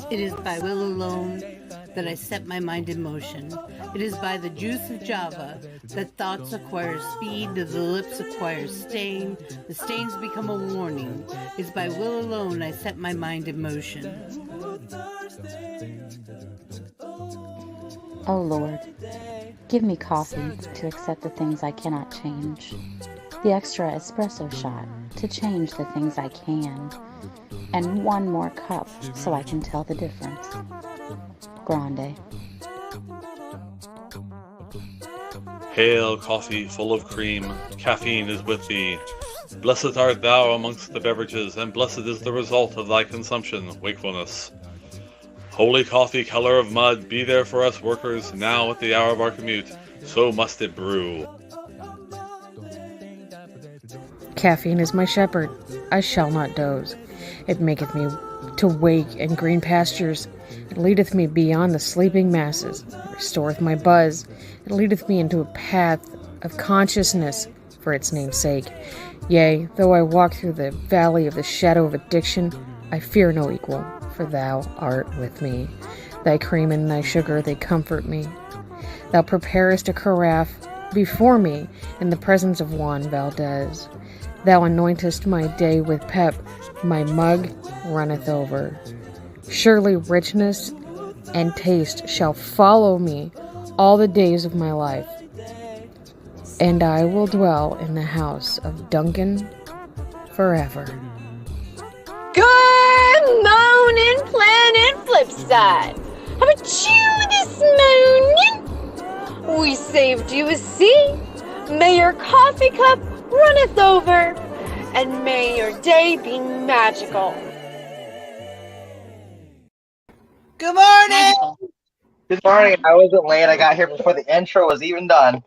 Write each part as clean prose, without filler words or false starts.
It is by will alone that I set my mind in motion. It is by the juice of Java that thoughts acquire speed, that the lips acquire stain, the stains become a warning. It is by will alone I set my mind in motion. Oh Lord, give me coffee to accept the things I cannot change, the extra espresso shot to change the things I can, and one more cup so I can tell the difference. Grande. Hail, coffee full of cream, caffeine is with thee. Blessed art thou amongst the beverages, and blessed is the result of thy consumption, wakefulness. Holy coffee, color of mud, be there for us workers, now at the hour of our commute, so must it brew. Caffeine is my shepherd, I shall not doze. It maketh me to wake in green pastures. It leadeth me beyond the sleeping masses. It restoreth my buzz. It leadeth me into a path of consciousness for its name's sake. Yea, though I walk through the valley of the shadow of addiction, I fear no equal, for thou art with me. Thy cream and thy sugar, they comfort me. Thou preparest a carafe before me in the presence of Juan Valdez. Thou anointest my day with pep, my mug runneth over. Surely richness and taste shall follow me all the days of my life, and I will dwell in the house of Duncan forever. Good morning, Planet Flipside. How about you this morning? We saved you a seat. May your coffee cup runneth over, and may your day be magical. Good morning! Magical. Good morning. I wasn't late. I got here before the intro was even done.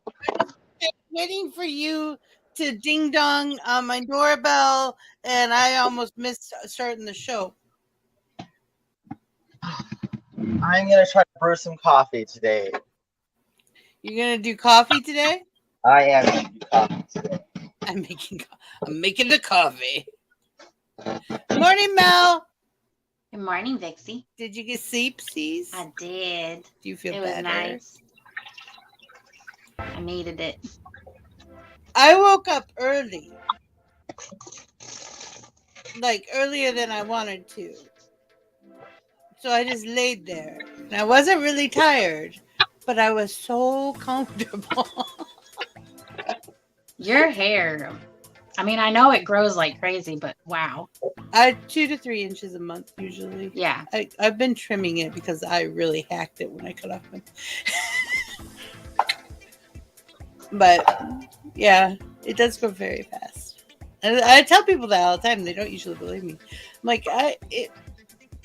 Waiting for you to ding dong on my doorbell, and I almost missed starting the show. I'm going to try to brew some coffee today. You're gonna do coffee today? I am going to do coffee today. I'm making the coffee. Morning, Mel. Good morning, Vixie. Did you get sleepsies? I did. Do you feel it better? It was nice. I needed it. I woke up early. Like earlier than I wanted to. So I just laid there. And I wasn't really tired, but I was so comfortable. Your hair. I mean, I know it grows like crazy, but wow. 2 to 3 inches a month usually. Yeah. I've been trimming it because I really hacked it when I cut off my. But yeah, it does go very fast. And I tell people that all the time. They don't usually believe me. I'm like,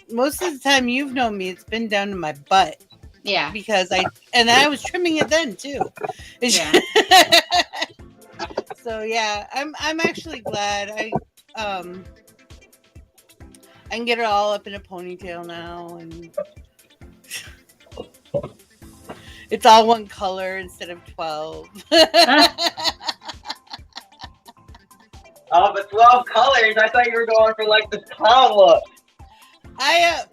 most of the time you've known me, it's been down to my butt. Yeah. Because I was trimming it then too. Yeah. So yeah, I'm actually glad I can get it all up in a ponytail now, and it's all one color instead of 12. Oh, but 12 colors? I thought you were going for like the clown look.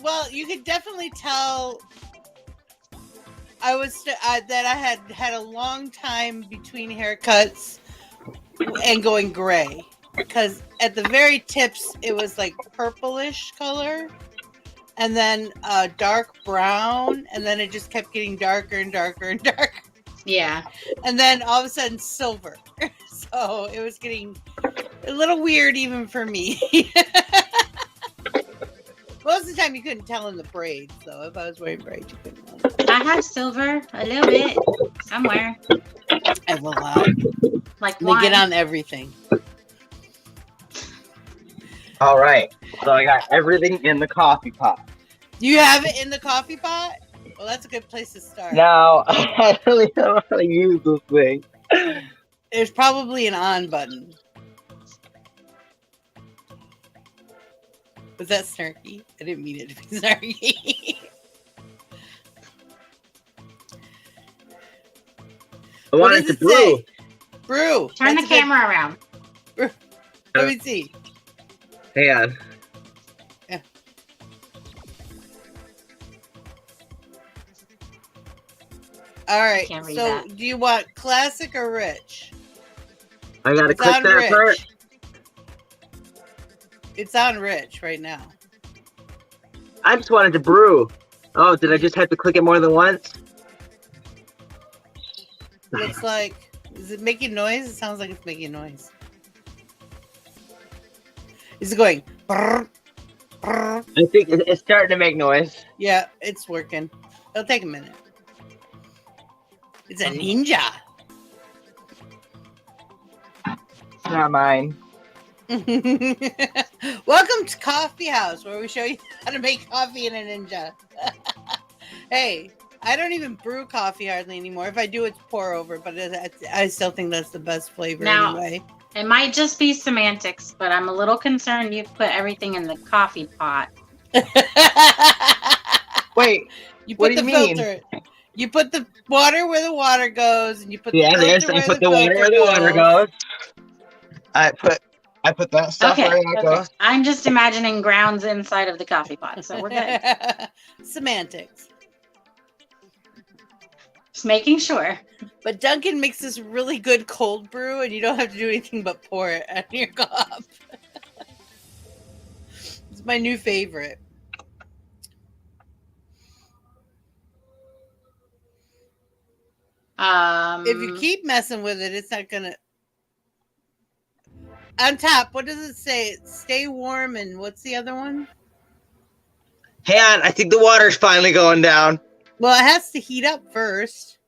Well, you could definitely tell that I had a long time between haircuts and going gray, because at the very tips it was like purplish color, and then dark brown, and then it just kept getting darker and darker and darker. Yeah. And then all of a sudden silver. So it was getting a little weird even for me. Most of the time you couldn't tell in the braids, though. If I was wearing braids, you couldn't tell. I have silver a little bit somewhere. I have a lot. Like they get on everything. All right. So I got everything in the coffee pot. You have it in the coffee pot? Well, that's a good place to start. Now, I really don't know how to use this thing. There's probably an on button. Was that snarky? I didn't mean it to be snarky. I wanted to brew. Say? Brew. Turn the camera around. Brew. Let me see. Hang on. Yeah. All right. can't read So, that. do you want classic or rich? I gotta It's click on that rich. part. It's on rich right now. I just wanted to brew. Oh, did I just have to click it more than once? Looks like. Is it making noise? It sounds like it's making noise. Is it going? Brr, brr? I think it's starting to make noise. Yeah, it's working. It'll take a minute. It's a ninja. It's not mine. Welcome to Coffeehouse, where we show you how to make coffee in a ninja. Hey, I don't even brew coffee hardly anymore. If I do, it's pour over, but I still think that's the best flavor Now- anyway. It might just be semantics, but I'm a little concerned you put everything in the coffee pot. Wait, You what put do the you mean? filter. You put the water where the water goes, and you put Yeah, the there's. filter I where put the water filter where the water goes. I put that stuff Okay, where that okay. goes. I'm just imagining grounds inside of the coffee pot, so we're good. Semantics. Just making sure. But Dunkin' makes this really good cold brew, and you don't have to do anything but pour it out of your cup. It's my new favorite. If you keep messing with it, it's not gonna. On top, what does it say? Stay warm, and what's the other one? Hang on, I think the water's finally going down. Well, it has to heat up first.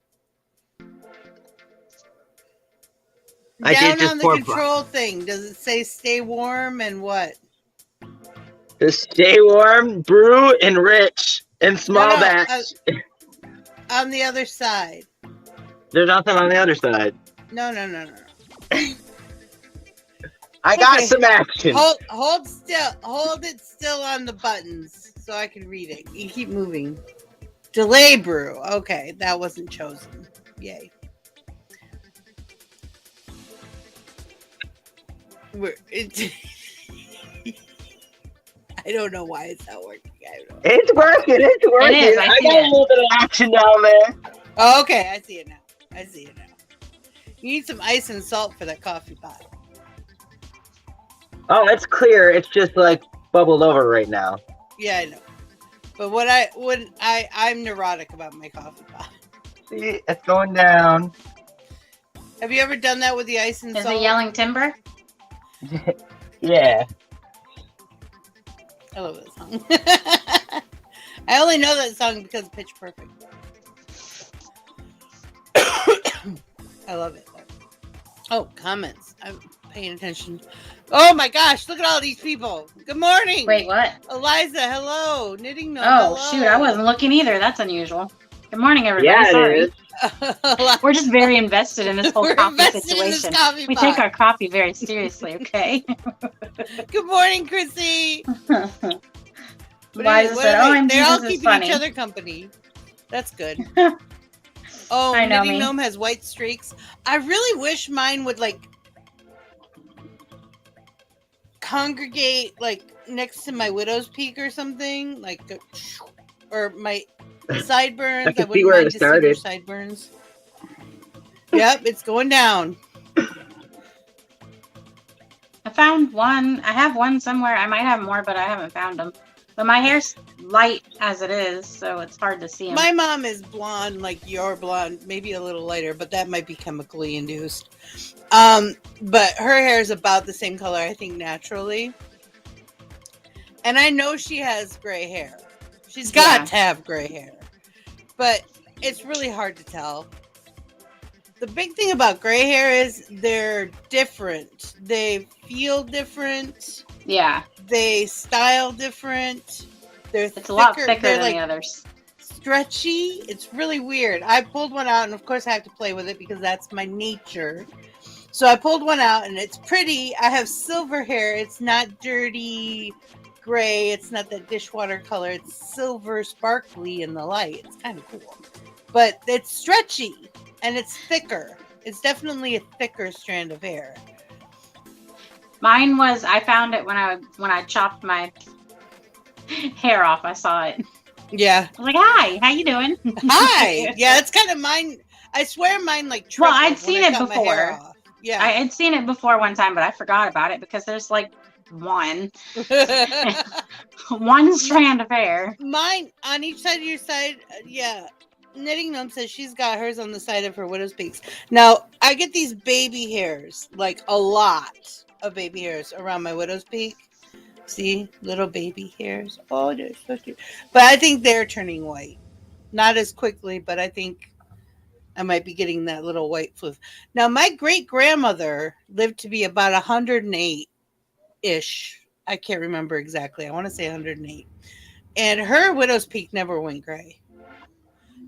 I did Down just on the pour- control thing, does it say stay warm and what? To stay warm, brew, and rich, in small No, batch. On the other side. There's nothing on the other side. No. I got Okay. some action. Hold still. Hold it still on the buttons so I can read it. You keep moving. Delay brew. Okay, that wasn't chosen. Yay. I don't know why it's not working. It's working. It's working. It is, I I see got it. a little bit of action down there. Oh, okay, I see it now. You need some ice and salt for that coffee pot. Oh, it's clear. It's just like bubbled over right now. Yeah, I know. But I'm neurotic about my coffee pot. See, it's going down. Have you ever done that with the ice and Is salt? it yelling timber? Yeah. I love that song. I only know that song because of Pitch Perfect. I love it. Oh, comments. I'm paying attention. Oh my gosh, look at all these people. Good morning. Wait, what? Eliza, hello. Knitting Gnome, Oh, hello. shoot, I wasn't looking either. That's unusual. Good morning, everybody. Yeah, Sorry. it is. We're just very invested in this whole We're coffee invested in this situation. coffee We pot. take our coffee very seriously, okay? Good morning, Chrissy. Liza said, "OMG, they're all this is keeping funny." each other company. That's good. Oh, I know Knitting me. Gnome has white streaks. I really wish mine would like congregate like next to my widow's peak or something, like or my sideburns. I can see wouldn't where mind it to see their started. sideburns. Yep, it's going down. I found one. I have one somewhere. I might have more, but I haven't found them. But my hair's light as it is, so it's hard to see them. My mom is blonde, like you're blonde, maybe a little lighter, but that might be chemically induced. But her hair is about the same color, I think, naturally. And I know she has gray hair. She's got to have gray hair. But it's really hard to tell. The big thing about gray hair is they're different. They feel different. Yeah. They style different. It's a lot thicker than the others. Stretchy. It's really weird. I pulled one out, and of course I have to play with it because that's my nature. So I pulled one out, and it's pretty. I have silver hair. It's not dirty gray. It's not that dishwater color. It's silver, sparkly in the light. It's kind of cool. But it's stretchy, and it's thicker. It's definitely a thicker strand of hair. Mine was, I found it when I chopped my hair off. I saw it. Yeah. I was like, "Hi, how you doing?" Hi. Yeah, it's kind of mine. I swear mine like Well, tripled I'd seen when I it cut my hair before. off. Yeah. I had seen it before one time, but I forgot about it because there's like one strand of hair. Mine on each side of your side, yeah. Knitting Gnome says she's got hers on the side of her widow's peaks. Now, I get these baby hairs, like a lot of baby hairs around my widow's peak. See, little baby hairs. Oh, they're so cute. But I think they're turning white. Not as quickly, but I think I might be getting that little white floof. Now, my great-grandmother lived to be about 108-ish. I can't remember exactly. I want to say 108. And her widow's peak never went gray.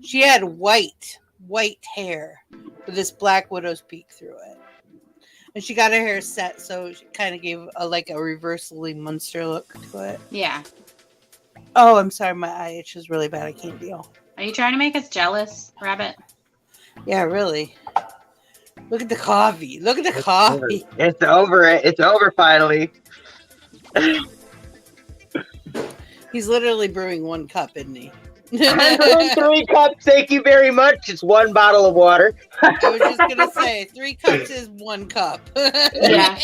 She had white hair with this black widow's peak through it. And she got her hair set, so she kind of gave a reversely Munster look to it. Yeah. Oh, I'm sorry. My eye itch is really bad. I can't deal. Are you trying to make us jealous, Rabbit? Yeah, really. Look at the coffee. Look at the coffee. It's over. It's over finally. He's literally brewing 1 cup, isn't he? I'm doing 3 cups. Thank you very much. It's 1 bottle of water. I was just gonna say 3 cups is 1 cup. Yeah.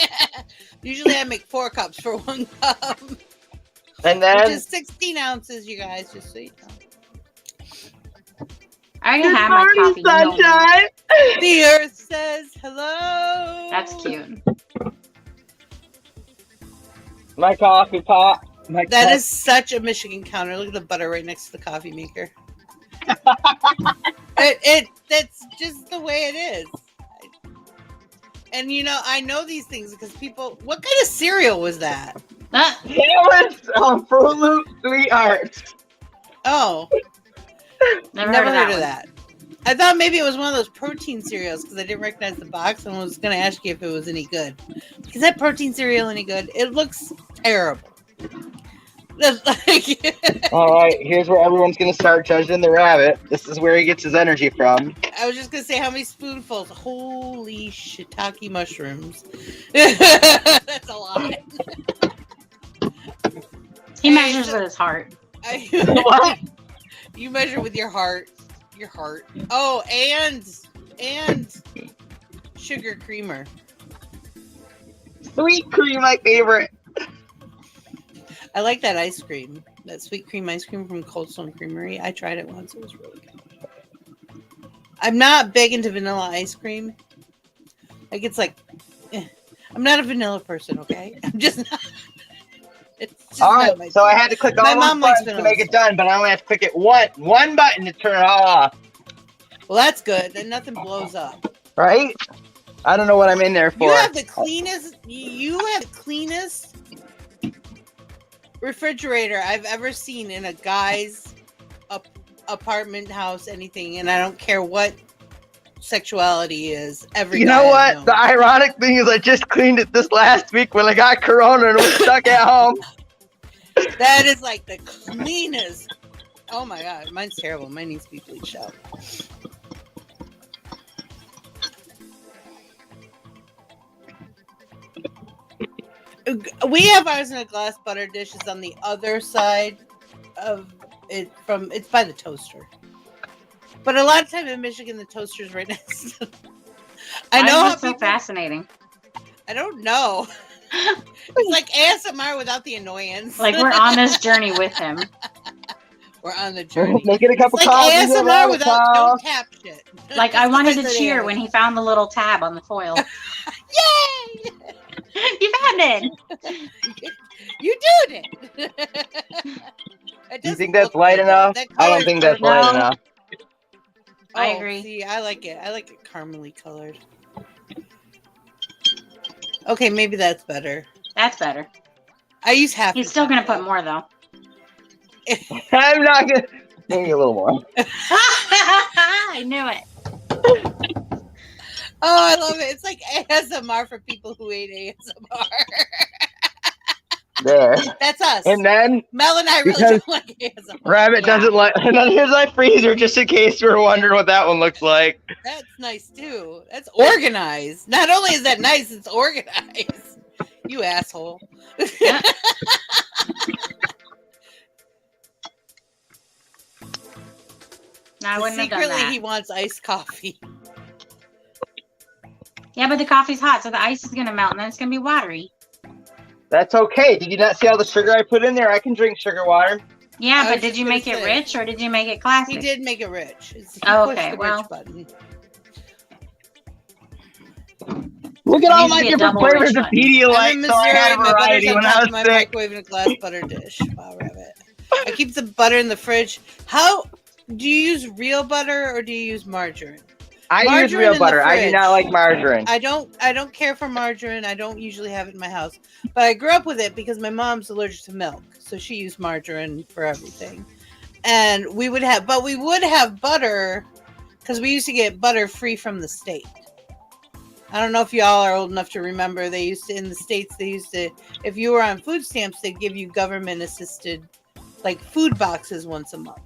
Usually I make 4 cups for 1 cup. And then Which is 16 ounces, you guys, just so you know. I already have my coffee. You know me. sunshine. The earth says hello. That's cute. My coffee pot. That is such a Michigan counter. Look at the butter right next to the coffee maker. That's just the way it is. And I know these things because people. What kind of cereal was that? It was Fruit Loop Sweethearts. Oh, Never never heard of that. I thought maybe it was one of those protein cereals because I didn't recognize the box and was going to ask you if it was any good. Is that protein cereal any good? It looks terrible. All right, here's where everyone's gonna start judging the rabbit. This is where he gets his energy from. I was just gonna say how many spoonfuls. Holy shiitake mushrooms! That's a lot. He measures with his heart. What? You measure with your heart. Your heart. Oh, and sugar creamer. Sweet cream, my favorite. I like that ice cream. That sweet cream ice cream from Cold Stone Creamery. I tried it once. It was really good. I'm not big into vanilla ice cream. It's like, I'm not a vanilla person, okay? I'm just not. It's just All not right, so I had to click all those buttons to make it done, but I only have to click it one button to turn it all off. Well, that's good. Then nothing blows up. Right? I don't know what I'm in there for. You have the cleanest. You have the cleanest refrigerator I've ever seen in a guy's apartment house, anything, and I don't care what sexuality is. You know what? The ironic thing is I just cleaned it this last week when I got corona and was stuck at home. That is like the cleanest. Oh my god, mine's terrible. Mine needs to be bleached out. We have ours in a glass butter dish. It's on the other side of it. It's by the toaster. But a lot of time in Michigan, the toaster's right next to. I know how so fascinating. I don't know. It's like ASMR without the annoyance. Like we're on this journey with him. We're on the journey. Making a cup of like coffee. ASMR without don't tap shit. Like I wanted to cheer when he found the little tab on the foil. Yay! You found it. You did it. Do you think that's light enough? I don't think that's light enough. I agree. See, I like it. I like it caramely colored. Okay, maybe that's better. That's better. I use half. He's still gonna put more though. I'm not gonna. Maybe a little more. I knew it. Oh, I love it. It's like ASMR for people who hate ASMR. There. That's us. And then Mel and I really don't like ASMR. Rabbit doesn't like. And then here's my freezer, just in case you were wondering what that one looks like. That's nice too. That's organized. Not only is that nice, it's organized. You asshole. Yeah. No, I wouldn't have done Secretly, that. he wants iced coffee. Yeah, but the coffee's hot, so the ice is gonna melt, and then it's gonna be watery. That's okay. Did you not see all the sugar I put in there? I can drink sugar water. Yeah, I but was did just you gonna make it say. rich or did you make it classic? He did make it rich. He Oh, pushed okay, the well. rich button. Look at It all needs to my be a different double flavors rich of button. Pedialyte, I'm in so I had Missouri. a My butter variety when comes I out was of my sick. microwave in a glass butter dish. Wow, rabbit. I keep the butter in the fridge. How do you use real butter or do you use margarine? I use Margarine real in the butter. I do fridge. not like margarine. I don't care for margarine. I don't usually have it in my house. But I grew up with it because my mom's allergic to milk. So she used margarine for everything. And we would have butter because we used to get butter free from the state. I don't know if y'all are old enough to remember. They used to, in the States, if you were on food stamps, they'd give you government assisted like food boxes once a month.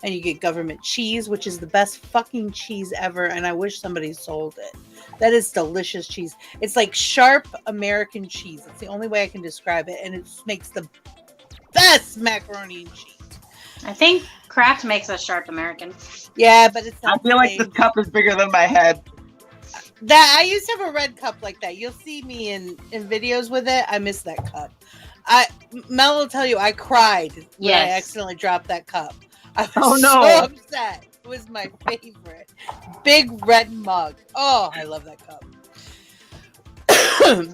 And you get government cheese, which is the best fucking cheese ever. And I wish somebody sold it. That is delicious cheese. It's like sharp American cheese. It's the only way I can describe it. And it makes the best macaroni and cheese. I think Kraft makes a sharp American. Yeah, but it's not I feel like this cup is bigger than my head. That I used to have a red cup like that. You'll see me in videos with it. I miss that cup. Mel will tell you I cried when I accidentally dropped that cup. I was so upset. It was my favorite. Big red mug. Oh, I love that cup.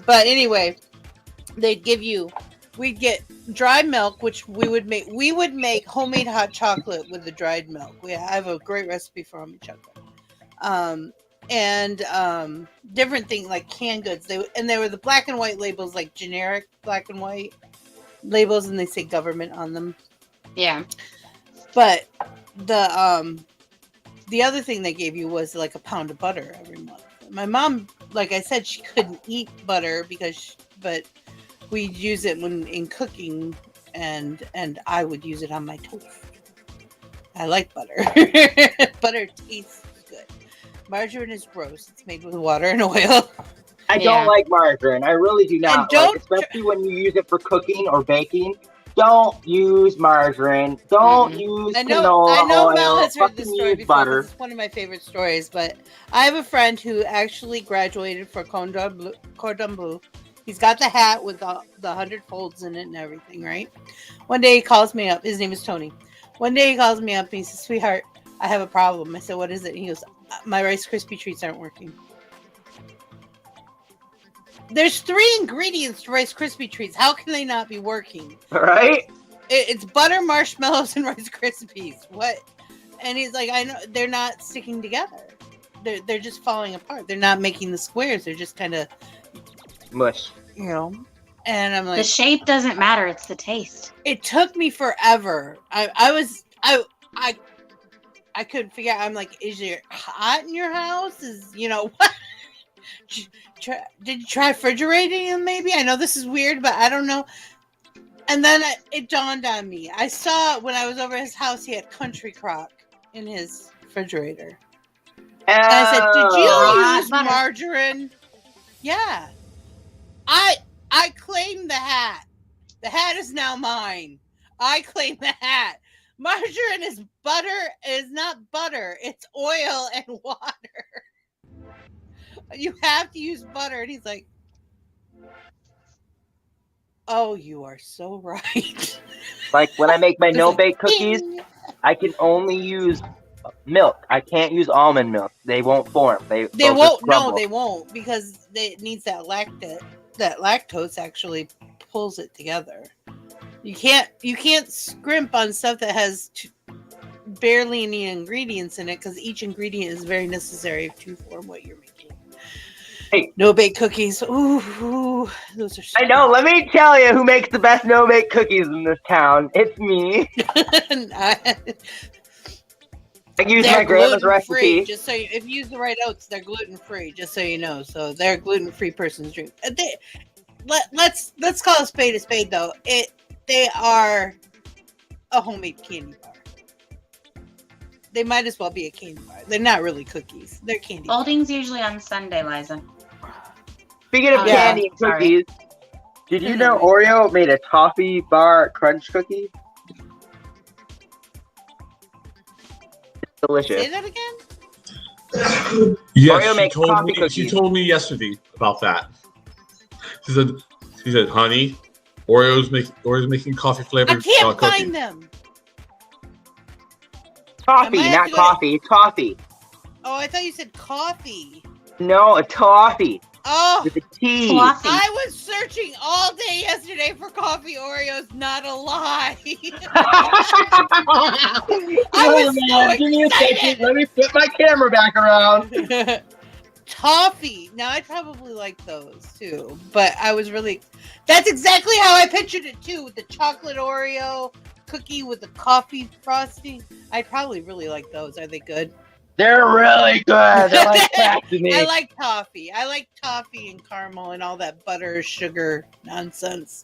But anyway, we'd get dry milk, which we would make. We would make homemade hot chocolate with the dried milk. I have a great recipe for homemade chocolate. And different things like canned goods. They were the black and white labels, like generic black and white labels, and they say government on them. Yeah. But the other thing they gave you was like a pound of butter every month. My mom, like I said, she couldn't eat butter but we'd use it in cooking, and I would use it on my toast. I like butter. Butter tastes good. Margarine is gross. It's made with water and oil. I don't like margarine. I really do not. Especially when you use it for cooking or baking. Don't use margarine. Don't use canola I know oil. Mel has heard this story before. Butter. It's one of my favorite stories, but I have a friend who actually graduated for Cordon Bleu. He's got the hat with the 100 folds in it and everything, right? One day he calls me up. His name is Tony. One day he calls me up and he says, "Sweetheart, I have a problem." I said, "What is it?" And he goes, "My Rice Krispie treats aren't working." There's 3 ingredients to Rice Krispie treats. How can they not be working? Right? It's butter, marshmallows, and Rice Krispies. What? And he's like, I know they're not sticking together. They're just falling apart. They're not making the squares. They're just kind of mush. You know? And I'm like, the shape doesn't matter. It's the taste. It took me forever. I couldn't figure out. I'm like, is it hot in your house? What? Did you try refrigerating them maybe? I know this is weird, but I don't know. And then it dawned on me. I saw when I was over at his house, he had Country Crock in his refrigerator. And I said, "Did you use margarine?" Yeah. I claim the hat. The hat is now mine. I claim the hat. Margarine is butter. It is not butter. It's oil and water. You have to use butter. And he's like, "Oh, you are so right." Like when I make my no-bake cookies, I can only use milk. I can't use almond milk. They won't form. They won't. No, they won't, because it needs that lactate. That lactose actually pulls it together. You can't scrimp on stuff that has barely any ingredients in it, because each ingredient is very necessary to form what you're making. Hey, no-bake cookies. Ooh, those are. So I know. Let me tell you who makes the best no-bake cookies in this town. It's me. I use my grandma's recipe. Just so if you use the right oats, they're gluten-free. Just so you know, so they're a gluten-free person's dream. Let's call a spade though. They are a homemade candy bar. They might as well be a candy bar. They're not really cookies. They're candy. Folding's usually on Sunday, Liza. Speaking of candy and cookies, did you know Oreo made a toffee bar crunch cookie? It's delicious. Say that again? Yes, Oreo makes coffee cookies. She told me yesterday about that. She said, honey, Oreo's making coffee flavored. I can't find them. Toffee, not coffee. Toffee. Oh, I thought you said coffee. No, a toffee. Oh, with a T. Coffee. I was searching all day yesterday for coffee Oreos. Not a lie. Give me a second. Let me flip my camera back around. Toffee. Now I'd probably like those too, but I was really. That's exactly how I pictured it too, with the chocolate Oreo cookie with the coffee frosting. I'd probably really like those. Are they good? They're really good. They're like crack to me. I like toffee. I like toffee and caramel and all that butter, sugar nonsense.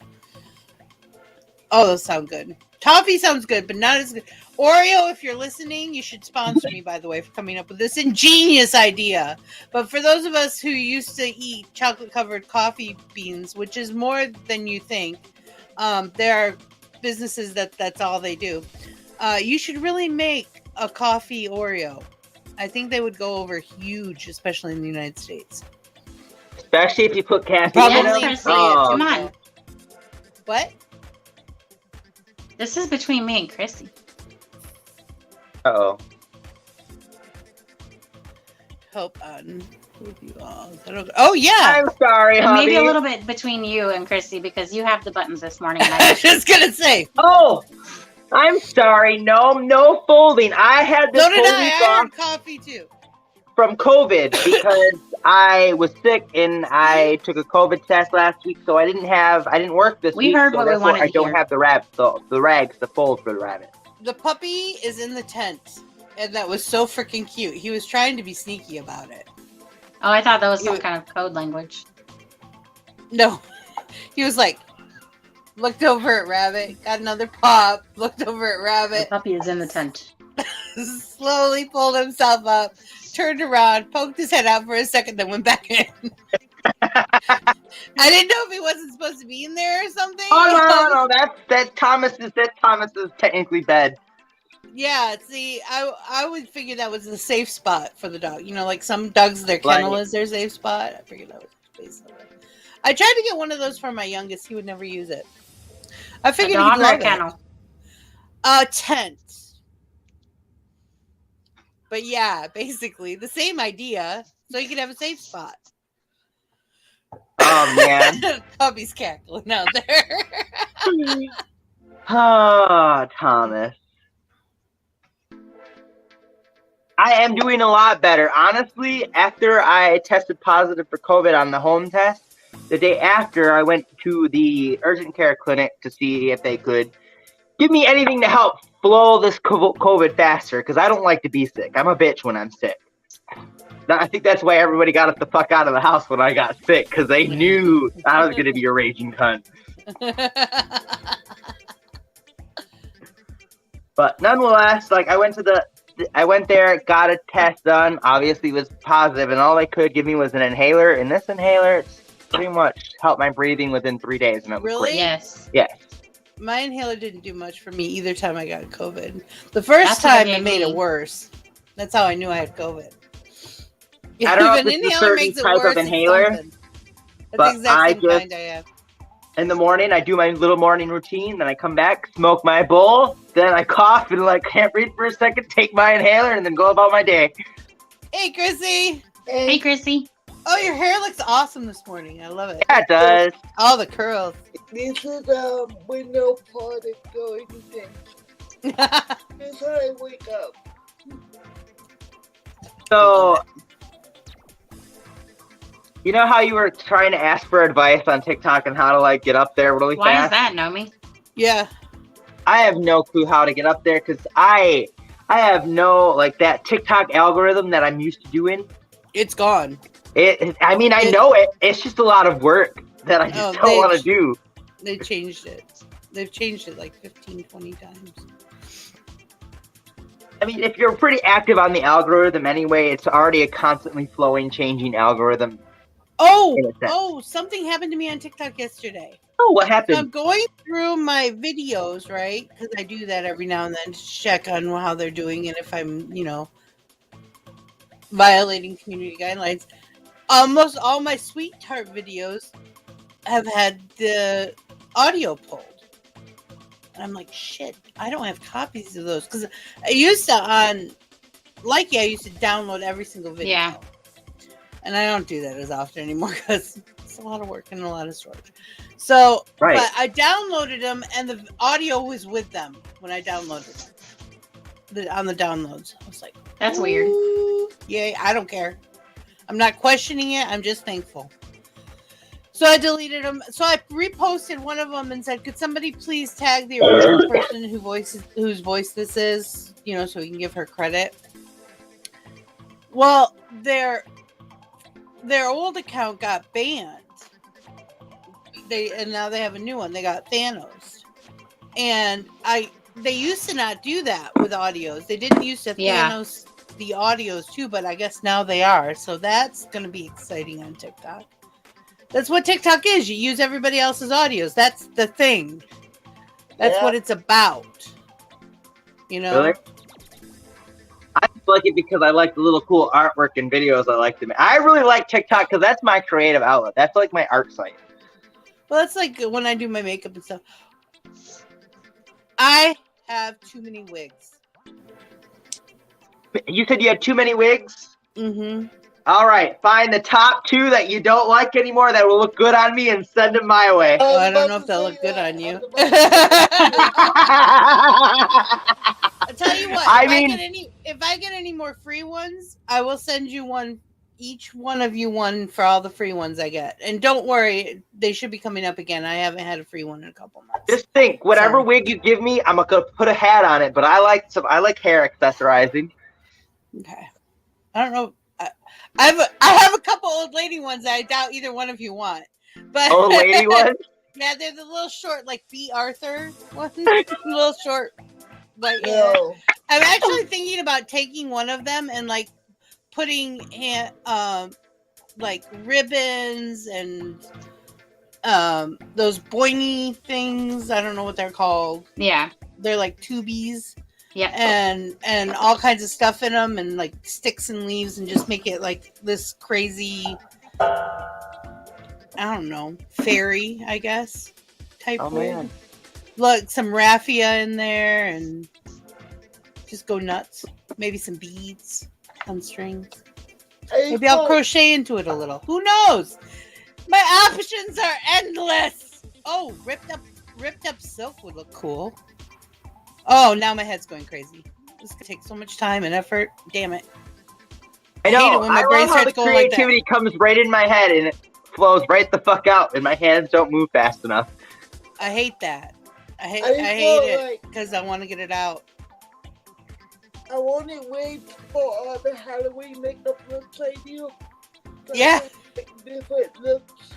Oh, those sound good. Toffee sounds good, but not as good. Oreo, if you're listening, you should sponsor me, by the way, for coming up with this ingenious idea. But for those of us who used to eat chocolate-covered coffee beans, which is more than you think, there are businesses that's all they do. You should really make a coffee Oreo. I think they would go over huge, especially in the United States. Especially if you put caffeine in them. Come on. What? This is between me and Chrissy. Uh-oh. Hope on with you all. Oh, yeah. I'm sorry, honey. Maybe a little bit between you and Chrissy because you have the buttons this morning. And I was just going to say. Oh, I'm sorry. No folding. I had this folding I had coffee too. From COVID because I was sick and I took a COVID test last week, so I didn't work this week. We heard what we wanted to hear. I don't have the rags to fold for the rabbit. The puppy is in the tent, and that was so freaking cute. He was trying to be sneaky about it. Oh, I thought that was some kind of code language. No. He was like, looked over at Rabbit, got another pop, looked over at Rabbit. The puppy is in the tent. Slowly pulled himself up, turned around, poked his head out for a second, then went back in. I didn't know if he wasn't supposed to be in there or something. Oh, no. That's Thomas's technically bed. Yeah, see, I would figure that was a safe spot for the dog. You know, like some dogs, their kennel is their safe spot. I figured that was basically it. I tried to get one of those for my youngest. He would never use it. I figured he'd love kennel. Tent. But yeah, basically the same idea. So you could have a safe spot. Oh man, puppy's cackling out there. Oh, Thomas. I am doing a lot better. Honestly, after I tested positive for COVID on the home test, the day after I went to the urgent care clinic to see if they could give me anything to help flow this COVID faster, because I don't like to be sick. I'm a bitch when I'm sick. I think that's why everybody got us the fuck out of the house when I got sick, because they knew I was going to be a raging cunt. But nonetheless, like I went there, got a test done, obviously was positive, and all they could give me was an inhaler, and this inhaler pretty much helped my breathing within 3 days. And it was really? Great. Yes. Yes. My inhaler didn't do much for me either time I got COVID. The first time it made it worse. That's how I knew I had COVID. I don't know if it's a certain type of inhaler, but I just, in the morning, I do my little morning routine, then I come back, smoke my bowl, then I cough and like can't breathe for a second, take my inhaler, and then go about my day. Hey, Chrissy. Hey, Chrissy. Oh, your hair looks awesome this morning. I love it. Yeah, it does. All the curls. This is window product or anything. That's how I wake up. So, you know how you were trying to ask for advice on TikTok on how to like get up there really fast? Why is that, Nomi? Yeah. I have no clue how to get up there because I have no, like, that TikTok algorithm that I'm used to doing. It's gone. I know it. It's just a lot of work that I just don't want to do. They changed it. They've changed it like 15, 20 times. I mean, if you're pretty active on the algorithm anyway, it's already a constantly flowing, changing algorithm. Oh, something happened to me on TikTok yesterday. Oh, what happened? So I'm going through my videos, right? Because I do that every now and then to check on how they're doing and if I'm, violating community guidelines. Almost all my sweetheart videos have had the audio pulled. And I'm like, shit, I don't have copies of those. Because I used to, I used to download every single video. Yeah. And I don't do that as often anymore because it's a lot of work and a lot of storage. So, Right. But I downloaded them and the audio was with them when I downloaded them. On the downloads. I was like, That's weird. Yay, I don't care. I'm not questioning it. I'm just thankful. So I deleted them. So I reposted one of them and said, could somebody please tag the original person whose voice this is, so we can give her credit. Well, their old account got banned. And now they have a new one. They got Thanos. And they used to not do that with audios. They didn't used to Thanos the audios too, but I guess now they are. So that's going to be exciting on TikTok. That's what TikTok is. You use everybody else's audios. That's the thing. That's what it's about. Really? I like it because I like the little cool artwork and videos I like to make. I really like TikTok because that's my creative outlet. That's like my art site. Well, that's like when I do my makeup and stuff. I have too many wigs. You said you had too many wigs? Mm-hmm. All right, find the top 2 that you don't like anymore that will look good on me and send them my way. Well, I don't know if they'll look good on you. I'll tell you what. If I get any more free ones, I will send you one. Each one of you one for all the free ones I get. And don't worry, they should be coming up again. I haven't had a free one in a couple months. Just think, whatever wig you give me, I'm gonna put a hat on it. But I like hair accessorizing. Okay. I don't know. I have a couple old lady ones that I doubt either one of you want. But old lady ones? Yeah, they're the little short, like B. Arthur ones. Little short. Like, I'm actually thinking about taking one of them and like putting like ribbons and those boingy things. I don't know what they're called. Yeah. They're like tubies. Yeah. And all kinds of stuff in them and like sticks and leaves and just make it like this crazy, I don't know, fairy, I guess, type wig. Look, some raffia in there and just go nuts. Maybe some beads on strings. Maybe I'll crochet into it a little. Who knows? My options are endless. Oh, ripped up silk would look cool. Oh, now my head's going crazy. This is gonna take so much time and effort. Damn it. I know. hate it when my brain love how the starts going like that. creativity comes right in my head and it flows right the fuck out, and my hands don't move fast enough. I hate that. I hate it because I want to get it out. I want to wait for the Halloween makeup looks I do. Yeah. Different looks.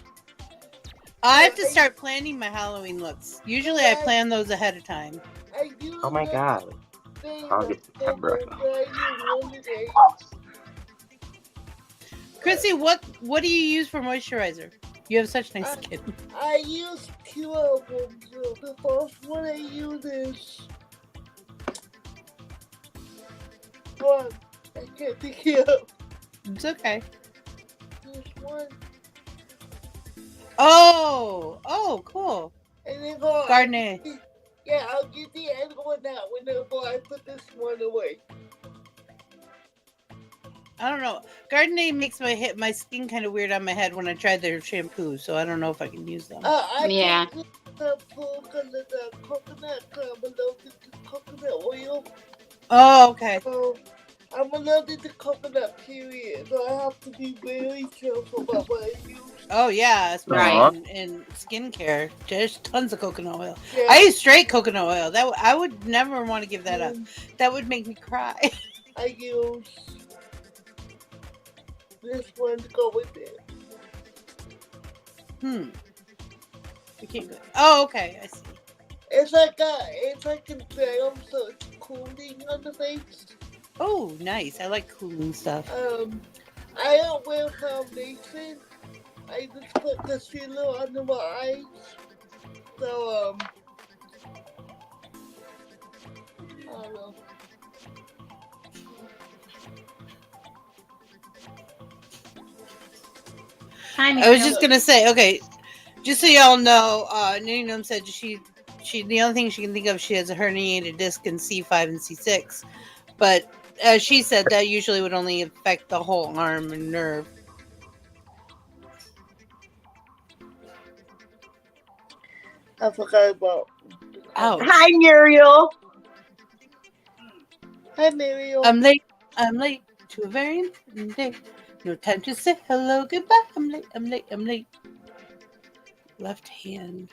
I have to start planning my Halloween looks. Usually I plan those ahead of time. Oh my god. August, September. Chrissy, what do you use for moisturizer? You have such nice skin. I use 2 of them. So the first one I use is one. I can't think of. It's okay. This one. Oh, cool. And then Garnier. Yeah, I'll get the other one out whenever I put this one away. I don't know. Garnier makes my skin kind of weird on my head when I try their shampoo, so I don't know if I can use them. Yeah. The coconut, I'm allergic to coconut oil. Oh, okay. So I'm allergic to coconut, period. So I have to be very careful about what I use. Oh, yeah. Especially in skincare. There's tons of coconut oil. Yeah. I use straight coconut oil. I would never want to give that up. That would make me cry. I use this one to go with it. We can't go. Oh, okay. I see. It's like a gel, so it's cooling on the face. Oh, nice. I like cooling stuff. I don't wear foundation. I just put concealer under my eyes. So, I don't know. I was just gonna say, okay, just so y'all know, Nanny Gnome said she the only thing she can think of, she has a herniated disc in C5 and C6, but as she said, that usually would only affect the whole arm and nerve. I forgot about. Ouch. Hi, Muriel. Hi, Muriel. I'm late to a very important day. No time to say hello, goodbye. I'm late. Left hand.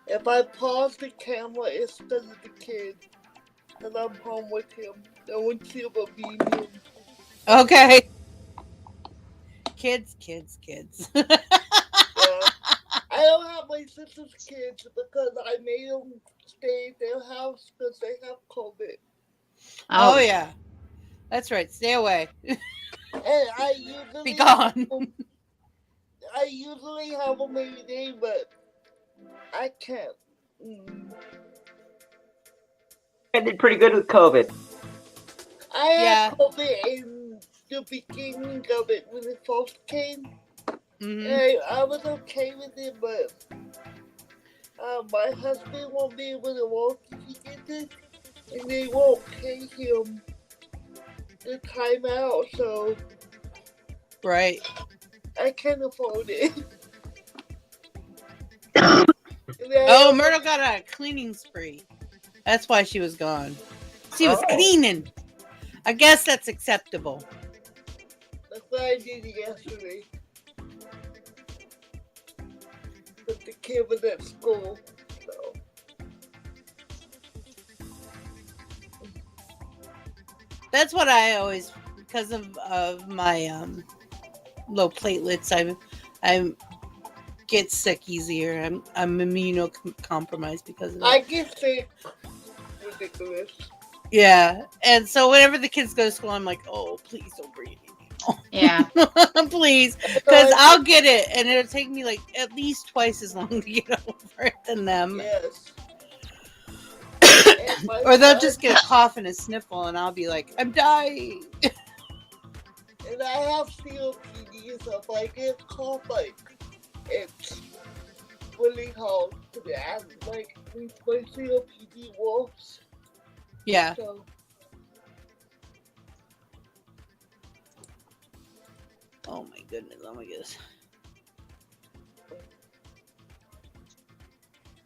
If I pause the camera, it's because of the kid. And I'm home with him. No one see but me and him. Okay. Kids. Yeah. I don't have my sister's kids because I made them stay at their house because they have COVID. Oh yeah. That's right. Stay away. And I usually be gone. I usually have them every day, but I can't. I did pretty good with COVID. I had COVID in the beginning of it when it first came. Mm-hmm. And I was okay with it, but my husband won't be able to work if he gets it, and they won't pay him the time out, so right. I can't afford it. Oh, Myrtle got a cleaning spree. That's why she was gone. She was cleaning. I guess that's acceptable. That's what I did yesterday. But the kid was at school, so. That's what I always, because of my low platelets, I get sick easier. I'm immunocompromised because of it. I get sick. Ridiculous. Yeah, and so whenever the kids go to school, I'm like, oh, please don't bring it. Yeah. Please, because I'll get it, and it'll take me like at least twice as long to get over it than them. Yes. Or they'll just get a cough and a sniffle, and I'll be like, I'm dying. And I have COPD, so if I get a cough, like, it's really hard to get, like, my COPD works. Yeah. So. Oh my goodness.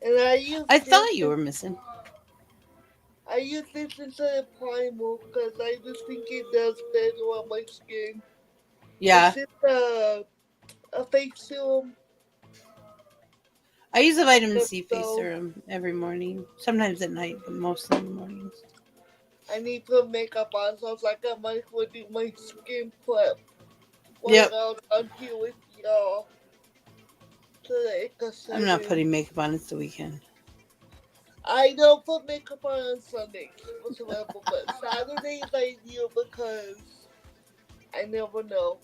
And I thought you were missing. I use this instead of primer because I just think it does better on my skin. Yeah. It's just a face serum. I use a vitamin C face serum every morning. Sometimes at night, but mostly in the mornings. I need to put makeup on, so it's like I might as well do my skin prep. Yep. I'm here with y'all. So I'm not putting makeup on. It's the weekend. I don't put makeup on Sundays whatsoever, but Saturdays I do because I never know.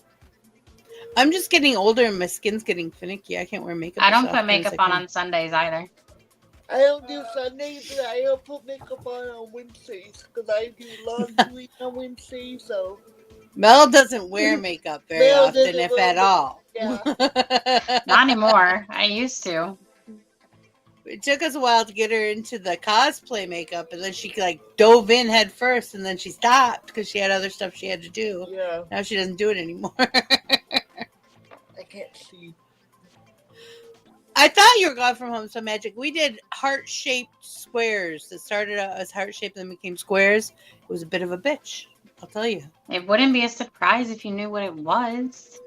I'm just getting older and my skin's getting finicky. I can't wear makeup. I don't put makeup on Sundays either. I don't do Sundays, but I don't put makeup on Wednesdays because I do laundry on Wednesdays, so. Mel doesn't wear makeup very often, if at all. Yeah. Not anymore. I used to. It took us a while to get her into the cosplay makeup, and then she like dove in head first, and then she stopped because she had other stuff she had to do. Yeah. Now she doesn't do it anymore. I can't see. I thought you were gone from Home So Magic. We did heart-shaped squares that started out as heart-shaped and then became squares. It was a bit of a bitch, I'll tell you. It wouldn't be a surprise if you knew what it was.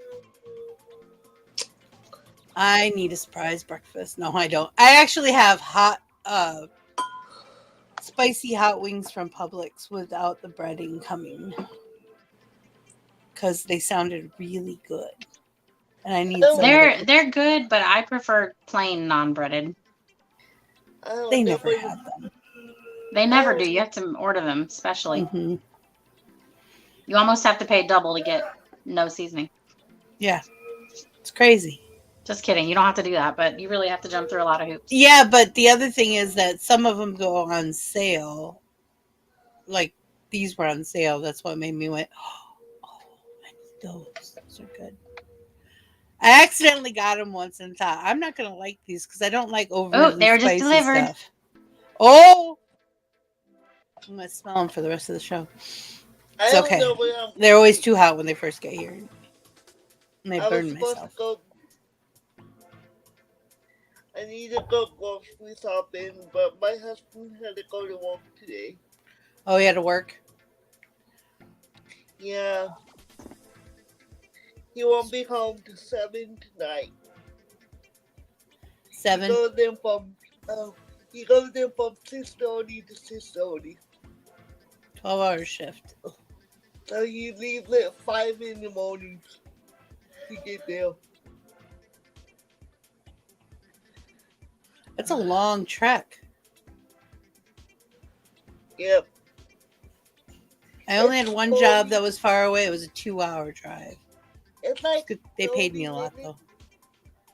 I need a surprise breakfast. No, I don't. I actually have hot, spicy hot wings from Publix without the breading coming. Because they sounded really good. And I need They're good, but I prefer plain non-breaded. They never had them. They never do. You have to order them specially. Mm-hmm. You almost have to pay double to get no seasoning. Yeah. It's crazy. Just kidding. You don't have to do that, but you really have to jump through a lot of hoops. Yeah, but the other thing is that some of them go on sale. Like, these were on sale. That's what made me went, oh, I need those. Those are good. I accidentally got them once and thought, I'm not going to like these because I don't like overly they were just spicy delivered. stuff. Oh! I'm going to smell them for the rest of the show. I It's don't okay. know where I'm They're always going. too hot when they first get here. And I I was burn supposed myself. to go. I need to go grocery shopping, but my husband had to go to work today. Oh, you had to work? Yeah. He won't be home till 7 tonight. 7? He goes in from 6:30 to 6:30. 12-hour shift. So he leaves at 5 in the morning to get there. That's a long trek. Yep. I only had one job that was far away. It was a 2-hour drive. It's like They paid me a lot, though.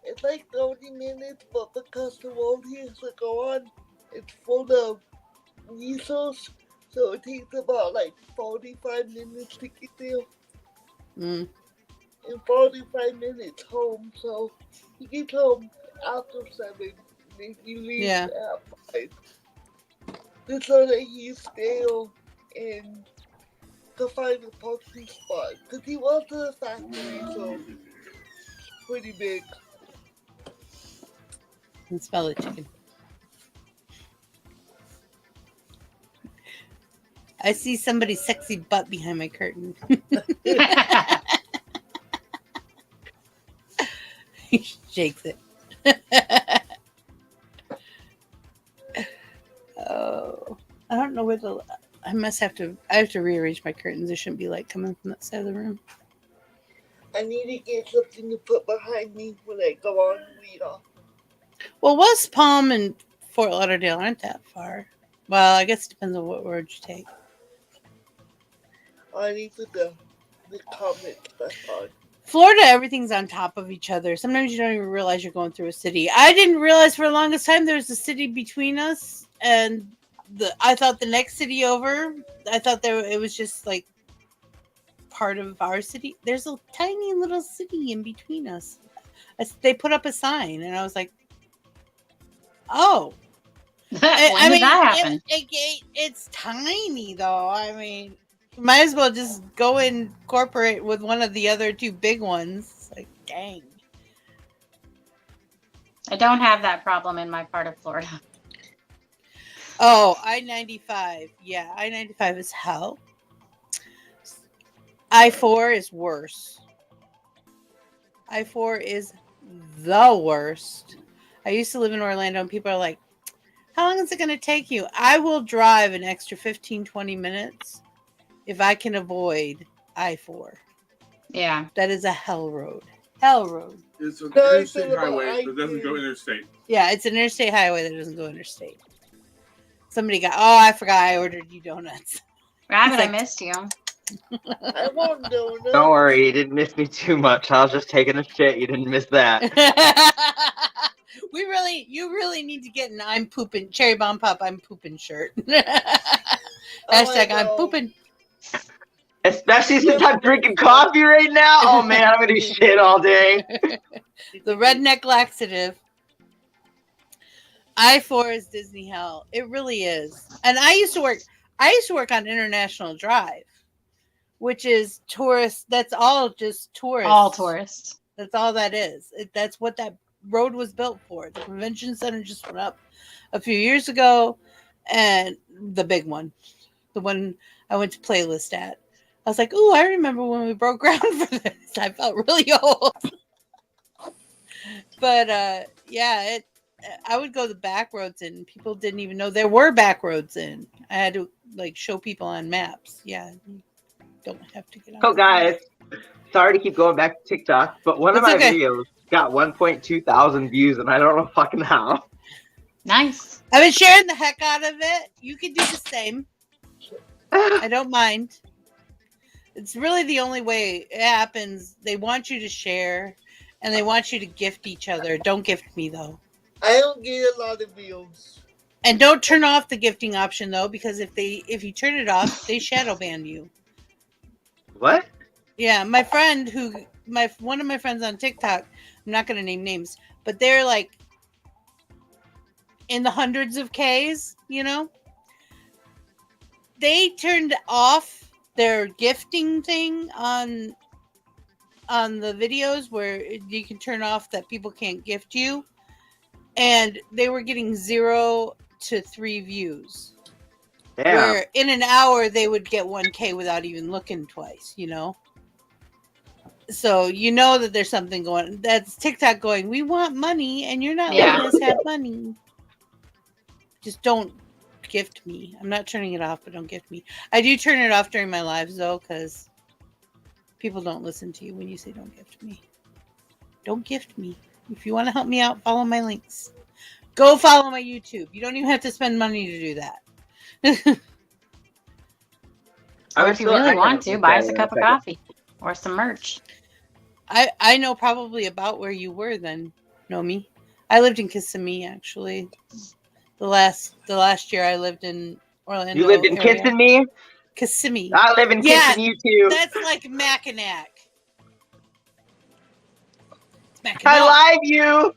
It's like 30 minutes, but because the road here is to go on, it's full of resource, so it takes about like 45 minutes to get there. Mm. And 45 minutes home, so he gets home after 7, and he leaves at 5. Just so that he's still and to find a parking spot, because he was to the factory, so it's pretty big. I can smell the chicken. I see somebody's sexy butt behind my curtain. He shakes it. Oh, I don't know where the. I have to rearrange my curtains. There shouldn't be light coming from that side of the room. I need to get something to put behind me when I go on read off. Well, West Palm and Fort Lauderdale aren't that far. Well, I guess it depends on what road you take. I need to the comments that's on. Florida, everything's on top of each other. Sometimes you don't even realize you're going through a city. I didn't realize for the longest time there's a city between us, and I thought the next city over, I thought it was just like part of our city. There's a tiny little city in between us. They put up a sign, and I was like, oh. When did that happen? It's tiny, though. I mean, you might as well just go and incorporate with one of the other two big ones. It's like, dang. I don't have that problem in my part of Florida. Oh, I-95. Yeah, I-95 is hell. I-4 is worse. I-4 is the worst. I used to live in Orlando, and people are like, how long is it going to take you? I will drive an extra 15, 20 minutes if I can avoid I-4. Yeah. That is a hell road. Hell road. It's an interstate highway that doesn't go interstate. Yeah, it's an interstate highway that doesn't go interstate. I forgot I ordered you donuts. Rabbit, I missed you. I want donuts. Don't worry, you didn't miss me too much. I was just taking a shit. You didn't miss that. You really need to get an I'm pooping cherry bomb pop. I'm pooping shirt. Hashtag I'm pooping. Especially since I'm drinking coffee right now. Oh man, I'm gonna be shit all day. The redneck laxative. I-4 is Disney hell. It really is. And I used to work on International Drive, which is tourists. That's all just tourists. All tourists. That's all that is. That's what that road was built for. The convention center just went up a few years ago, and the big one, the one I went to playlist at. I was like, "Ooh, I remember when we broke ground for this." I felt really old. But yeah, I would go the back roads in. People didn't even know there were back roads in. I had to show people on maps. Yeah, you don't have to get on. Oh, guys, sorry to keep going back to TikTok, but one of my videos got 1.2 thousand views, and I don't know fucking how. Nice. I've been sharing the heck out of it. You can do the same. I don't mind. It's really the only way it happens. They want you to share, and they want you to gift each other. Don't gift me, though. I don't get a lot of views. And don't turn off the gifting option, though, because if you turn it off, they shadow ban you. What? Yeah, my friend one of my friends on TikTok, I'm not going to name names, but they're like in the hundreds of Ks, you know? They turned off their gifting thing on the videos where you can turn off that people can't gift you. And they were getting 0 to 3 views. Damn. Where in an hour they would get 1K without even looking twice, you know? So you know that there's something going. That's TikTok going, we want money and you're not letting us have money. Just don't gift me. I'm not turning it off, but don't gift me. I do turn it off during my lives though, because people don't listen to you when you say don't gift me. Don't gift me. If you want to help me out, follow my links. Go follow my YouTube. You don't even have to spend money to do that. Or if you really want to, buy us a cup of coffee or some merch. I know probably about where you were then, Nomi. I lived in Kissimmee actually. The last year I lived in Orlando. You lived in Kissimmee? Kissimmee. I live in Kissimmee too. That's like Mackinac. I live you.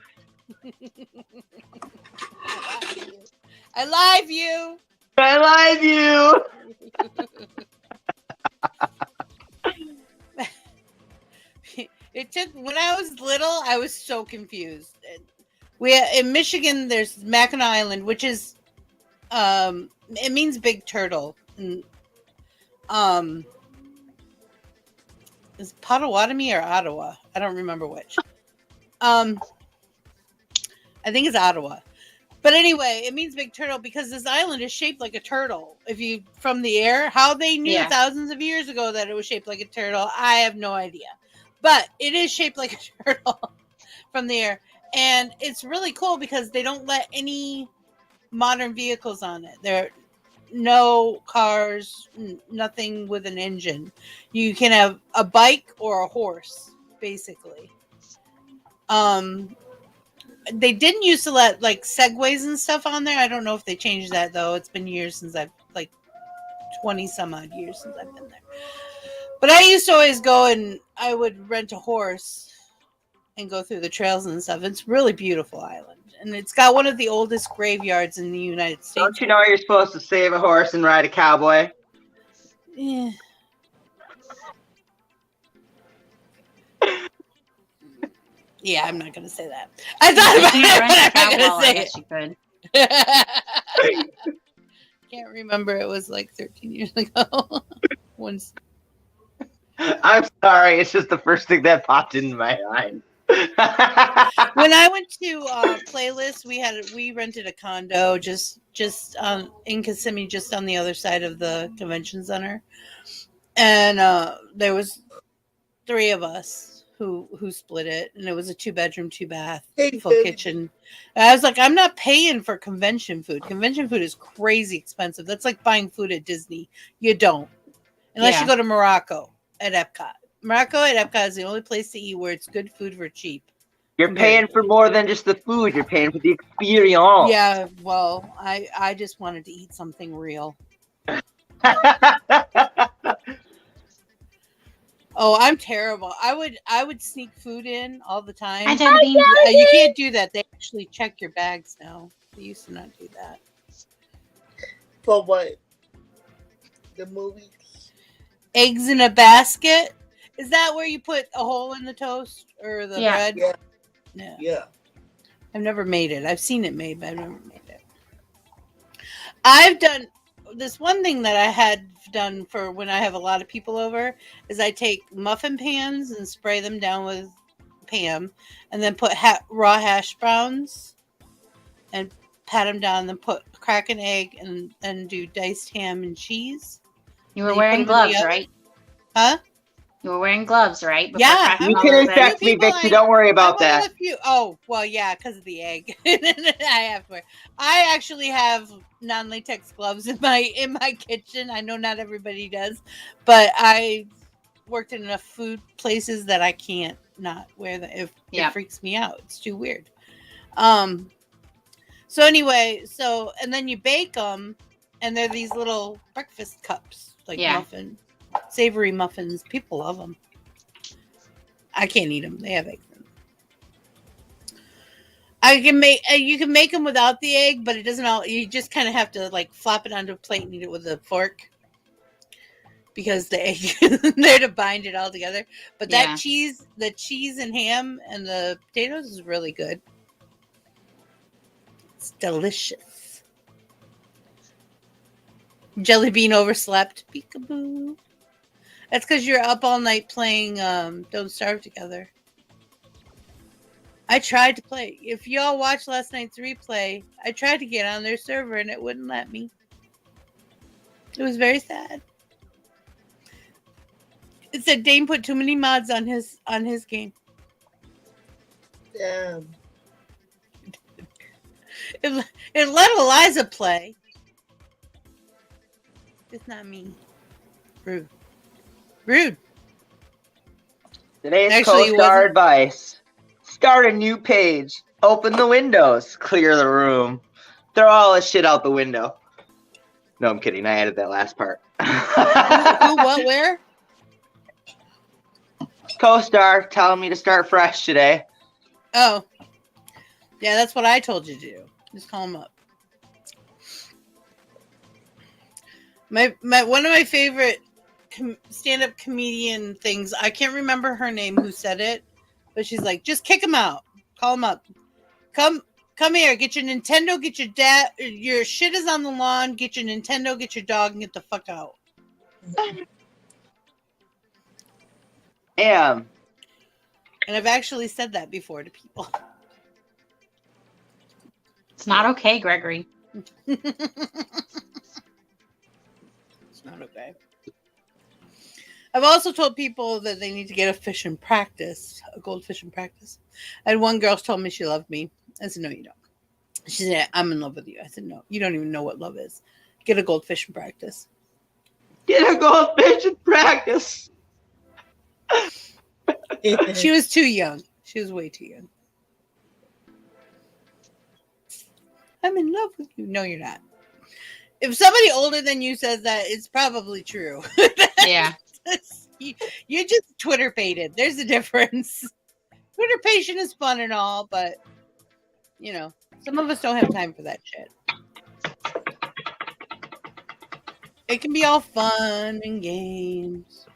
I live you. I live you. It took when I was little, I was so confused. We in Michigan, there's Mackinac Island, which is it means big turtle. And, is Potawatomi or Ottawa? I don't remember which. I think it's Ottawa. But anyway, it means big turtle because this island is shaped like a turtle. If you from the air, how they knew thousands of years ago that it was shaped like a turtle, I have no idea. But it is shaped like a turtle from the air. And it's really cool because they don't let any modern vehicles on it. There are no cars, nothing with an engine. You can have a bike or a horse, basically. They didn't used to let like segways and stuff on there. I don't know if they changed that though. It's been years since I've 20 some odd years since I've been there. But I used to always go and I would rent a horse and go through the trails and stuff. It's a really beautiful island. And it's got one of the oldest graveyards in the United States. Don't you know you're supposed to save a horse and ride a cowboy? Yeah. Yeah, I'm not going to say that. I thought about it, but I'm not going to say it. Can't remember. It was like 13 years ago. Once. I'm sorry. It's just the first thing that popped into my mind. When I went to Playlist, we rented a condo just in Kissimmee, just on the other side of the convention center, and there was 3 of us who split it, and it was a 2-bedroom, 2-bath, full kitchen. And I was like, I'm not paying for convention food. Convention food is crazy expensive. That's like buying food at Disney. You don't, unless you go to Morocco at Epcot. Morocco at Epcot is the only place to eat where it's good food for cheap. You're paying for more than just the food. You're paying for the experience. Yeah, well, I just wanted to eat something real. Oh, I'm terrible. I would sneak food in all the time. You can't do that. They actually check your bags now. They used to not do that. For what? The movies? Eggs in a basket? Is that where you put a hole in the toast or the bread? Yeah. I've never made it. I've seen it made, but I've never made it. I've done this one thing that I had done for when I have a lot of people over is I take muffin pans and spray them down with Pam and then put raw hash browns and pat them down and then crack an egg and then do diced ham and cheese. You were wearing gloves, right? Huh? You were wearing gloves, right? Yeah. You can infect me, Vixie. Don't worry about that. Oh, well, yeah, because of the egg. I have to wear. I actually have non-latex gloves in my kitchen. I know not everybody does, but I worked in enough food places that I can't not wear them. It freaks me out. It's too weird. So anyway, and then you bake them, and they're these little breakfast cups, like savory muffins. People love them. I can't eat them. They have eggs in them. I can make you can make them without the egg, but it doesn't all. You just kind of have to like flop it onto a plate and eat it with a fork because the egg is there to bind it all together. But that cheese, the cheese and ham and the potatoes is really good. It's delicious. Jelly bean overslept. Peekaboo. That's because you're up all night playing Don't Starve Together. I tried to play. If y'all watched last night's replay, I tried to get on their server and it wouldn't let me. It was very sad. It said Dane put too many mods on his game. Damn. It let Eliza play. It's not me. Rude. Rude. Today's co-star advice. Start a new page. Open the windows. Clear the room. Throw all this shit out the window. No, I'm kidding. I added that last part. Who, what, where? Co-star telling me to start fresh today. Oh. Yeah, that's what I told you to do. Just call him up. My one of my favorite stand-up comedian things, I can't remember her name who said it, but she's like, just kick him out. Call him up. Come here. Get your Nintendo. Get your dad. Your shit is on the lawn. Get your Nintendo. Get your dog and get the fuck out. Damn. And I've actually said that before to people. It's not okay, Gregory. It's not okay. I've also told people that they need to get a fish in practice, a goldfish in practice. I had one girl told me she loved me. I said, no, you don't. She said, I'm in love with you. I said, no, you don't even know what love is. Get a goldfish in practice. Get a goldfish in practice. She was too young. She was way too young. I'm in love with you. No, you're not. If somebody older than you says that, it's probably true. Yeah. You just Twitter pated. There's a difference. Twitter patient is fun and all, but you know, some of us don't have time for that shit. It can be all fun and games,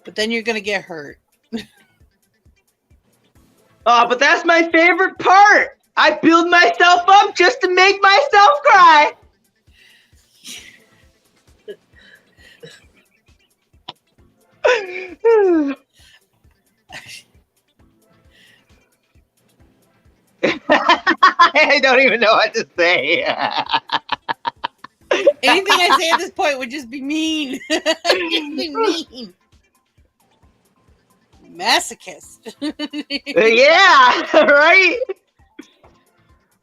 but then you're gonna get hurt. Oh, but that's my favorite part. I build myself up just to make myself cry. I don't even know what to say. Anything I say at this point would just be mean. Be mean. Masochist. Yeah, right?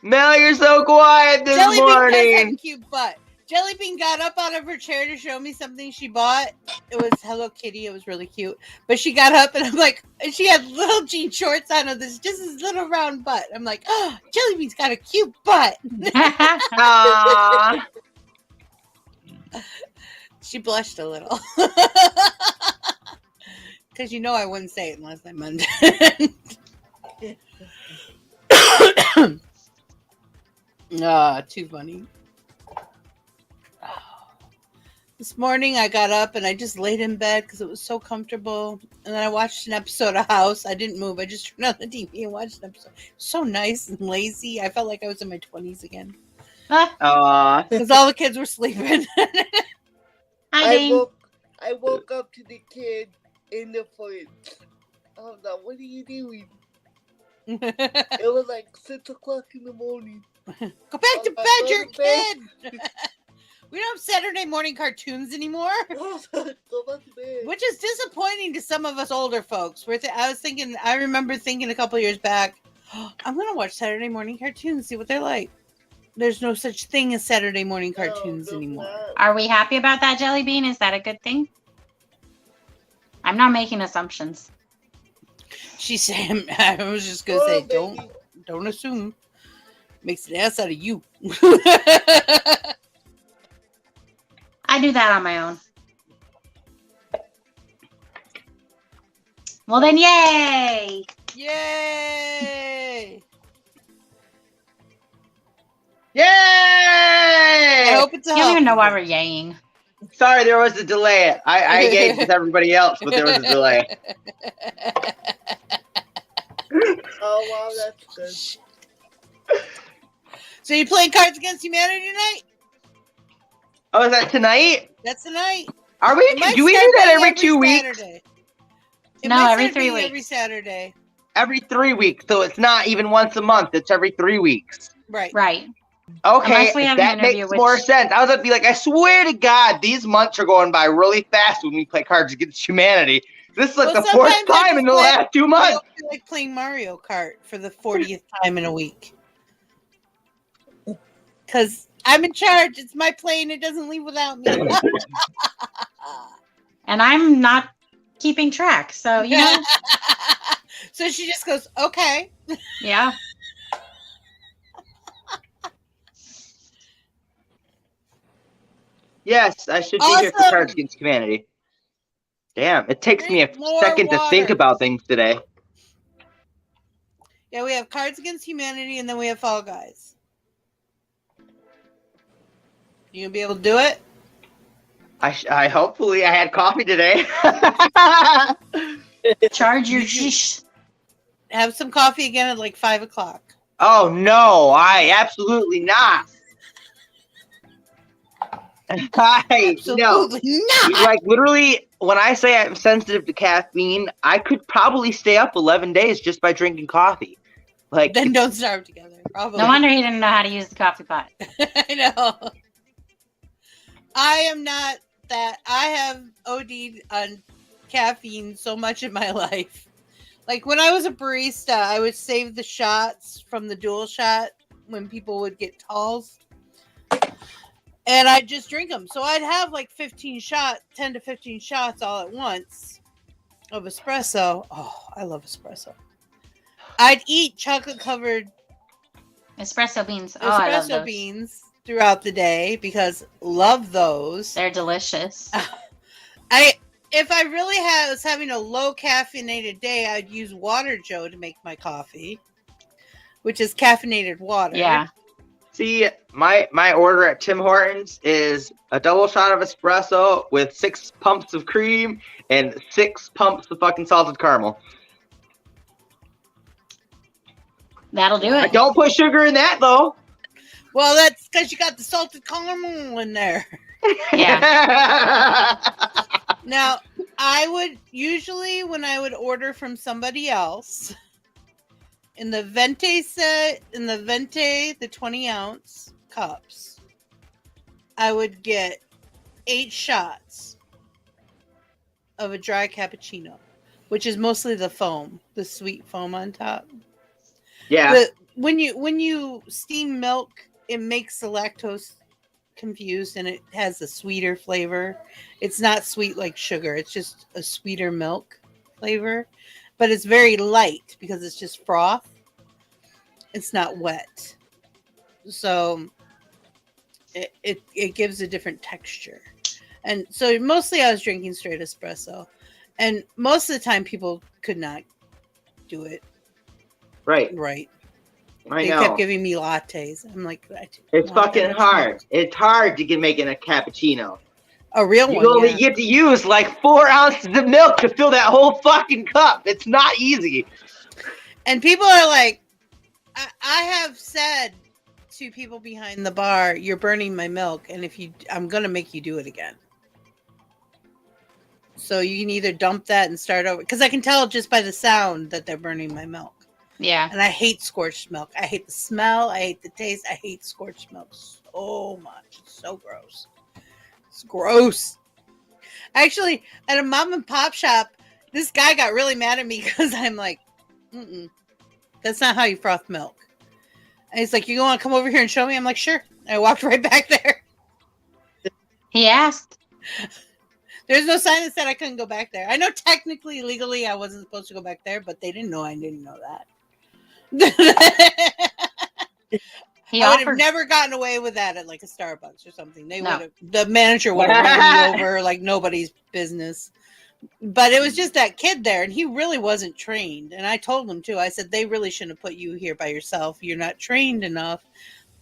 Mel, you're so quiet this morning. Jellybean does have a cute butt. Jellybean got up out of her chair to show me something she bought. It was Hello Kitty. It was really cute. But she got up and I'm like, and she had little jean shorts on with this just this little round butt. I'm like, oh, Jellybean's got a cute butt. She blushed a little. Because you know I wouldn't say it unless I meant it. Too funny. This morning I got up and I just laid in bed because it was so comfortable. And then I watched an episode of House. I didn't move. I just turned on the TV and watched an episode. So nice and lazy. I felt like I was in my 20s again. Because all the kids were sleeping. I woke up to the kid in the fridge. I was like, what are you doing? It was like 6 o'clock in the morning. Go back to bed, you're a kid. We don't have Saturday morning cartoons anymore. Go back to bed. Which is disappointing to some of us older folks. I remember thinking a couple years back, I'm going to watch Saturday morning cartoons, see what they're like. There's no such thing as Saturday morning cartoons anymore. Are we happy about that, Jellybean? Is that a good thing? I'm not making assumptions. She said, I was just going to say, don't assume. Makes an ass out of you. I do that on my own. Well then, yay! Yay! Yay! I hope it's a You don't even know why healthy we're yaying. Sorry, there was a delay. I gave with everybody else, but there was a delay. Oh, wow, that's good. So you playing Cards Against Humanity tonight? Oh, is that tonight? That's tonight. Are we? Do we do that every 2 weeks? Saturday. No, every 3 weeks. Every Saturday. Every 3 weeks, so it's not even once a month. It's every 3 weeks. Right. Right. Okay, Unless we have an that interview, makes more sense. I was about to be like, I swear to God, these months are going by really fast when we play Cards Against Humanity. This is like the fourth time in the last 2 months. I feel like playing Mario Kart for the 40th time in a week. Because I'm in charge. It's my plane. It doesn't leave without me. And I'm not keeping track, so, you know. So she just goes, okay. Yeah. Yes, I should be here for Cards Against Humanity. Damn, it takes me a second to think about things today. Yeah, we have Cards Against Humanity, and then we have Fall Guys. You gonna be able to do it? I hopefully I had coffee today. Charge your shish. Have some coffee again at like 5 o'clock. Oh no, I absolutely not. Absolutely not. Like literally, when I say I'm sensitive to caffeine, I could probably stay up 11 days just by drinking coffee. Like, then don't starve together. Probably. No wonder he didn't know how to use the coffee pot. I know. I am not that. I have OD'd on caffeine so much in my life. Like when I was a barista, I would save the shots from the dual shot when people would get talls. And I'd just drink them. So I'd have like 10 to 15 shots all at once of espresso. Oh, I love espresso. I'd eat chocolate-covered espresso beans. Oh, I love those. Beans throughout the day because love those. They're delicious. If I really was having a low caffeinated day, I'd use Water Joe to make my coffee, which is caffeinated water. Yeah. See, my order at Tim Hortons is a double shot of espresso with 6 pumps of cream and 6 pumps of fucking salted caramel. That'll do it. I don't put sugar in that though. Well, that's because you got the salted caramel in there. Yeah. Now, I would usually, when I would order from somebody else, in the Venti set, the 20-ounce cups, I would get 8 shots of a dry cappuccino, which is mostly the foam, the sweet foam on top. Yeah. But when you steam milk, it makes the lactose confused and it has a sweeter flavor. It's not sweet like sugar. It's just a sweeter milk flavor, but it's very light because it's just froth. It's not wet. So it gives a different texture. And so mostly I was drinking straight espresso. And most of the time people could not do it. Right. They kept giving me lattes. I'm like, it's fucking hard. It's hard to get making a cappuccino. A real one. You only get to use like 4 ounces of milk to fill that whole fucking cup. It's not easy. And people are like, I have said to people behind the bar, "You're burning my milk, and I'm gonna make you do it again." So you can either dump that and start over, because I can tell just by the sound that they're burning my milk. Yeah. And I hate scorched milk. I hate the smell. I hate the taste. I hate scorched milk so much. It's so gross. It's gross. Actually, at a mom and pop shop, this guy got really mad at me because I'm like, that's not how you froth milk. And he's like, you want to come over here and show me? I'm like, sure. I walked right back there. He asked. There's no sign that said I couldn't go back there. I know technically, legally, I wasn't supposed to go back there, but they didn't know I didn't know that. I would have never gotten away with that at like a Starbucks or something. The manager would have ran me over like nobody's business. But it was just that kid there, and he really wasn't trained. And I told him too. I said they really shouldn't have put you here by yourself. You're not trained enough.